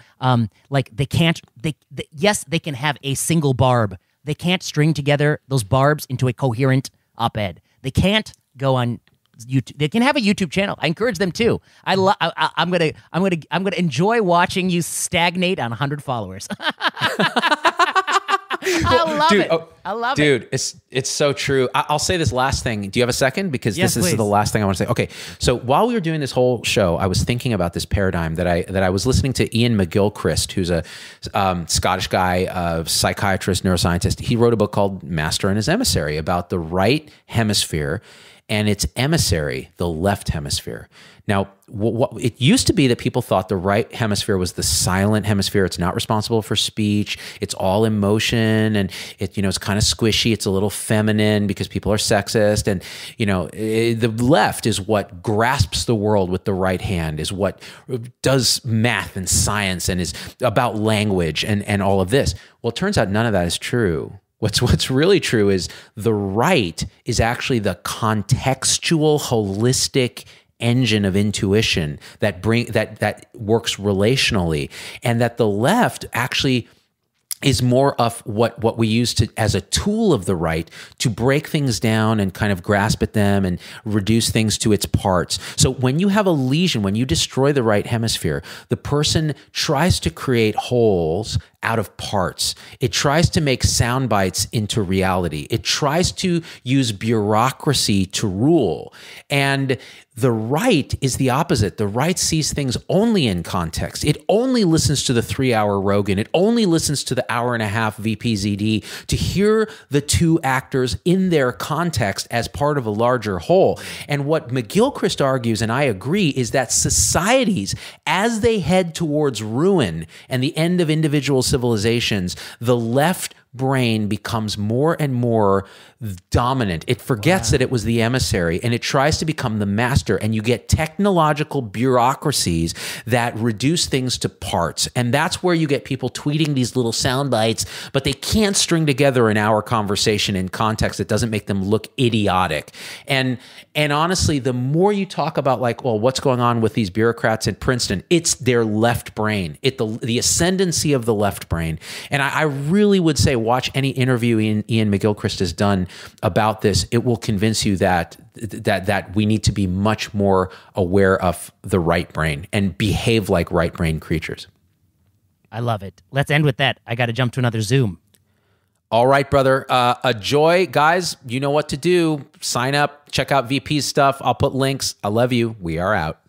like they can't. Yes, they can have a single barb. They can't string together those barbs into a coherent op-ed. They can't go on YouTube. They can have a YouTube channel. I encourage them to. I'm gonna enjoy watching you stagnate on 100 followers. I love it. Dude, it's so true. I'll say this last thing. Do you have a second? Because this is the last thing I want to say. Okay, so while we were doing this whole show, I was thinking about this paradigm that I was listening to Ian McGilchrist, who's a Scottish guy, psychiatrist, neuroscientist. He wrote a book called Master and His Emissary about the right hemisphere and its emissary, the left hemisphere. Now, it used to be that people thought the right hemisphere was the silent hemisphere. It's not responsible for speech. It's all emotion, and it's kind of squishy. It's a little feminine because people are sexist, and the left is what grasps the world with the right hand, is what does math and science and is about language and all of this. Well, it turns out none of that is true. What's really true is the right is actually the contextual, holistic engine of intuition that works relationally, and that the left actually is more of what we use as a tool of the right to break things down and kind of grasp at them and reduce things to its parts. So when you have a lesion, when you destroy the right hemisphere, the person tries to create wholes out of parts. It tries to make sound bites into reality. It tries to use bureaucracy to rule. And the right is the opposite. The right sees things only in context. It only listens to the 3-hour Rogan. It only listens to the hour-and-a-half VPZD to hear the two actors in their context as part of a larger whole. And what McGilchrist argues, and I agree, is that societies, as they head towards ruin and the end of individual civilizations, the left brain becomes more and more dominant. It forgets that it was the emissary, and it tries to become the master, and you get technological bureaucracies that reduce things to parts. And that's where you get people tweeting these little sound bites, but they can't string together an hour conversation in context that doesn't make them look idiotic. And honestly, the more you talk about like, well, what's going on with these bureaucrats at Princeton, it's their left brain, the ascendancy of the left brain. And I really would say watch any interview Ian McGilchrist has done about this. It will convince you that we need to be much more aware of the right brain and behave like right brain creatures. I love it. Let's end with that. I got to jump to another Zoom. All right, brother. A joy. Guys, you know what to do. Sign up. Check out VP's stuff. I'll put links. I love you. We are out.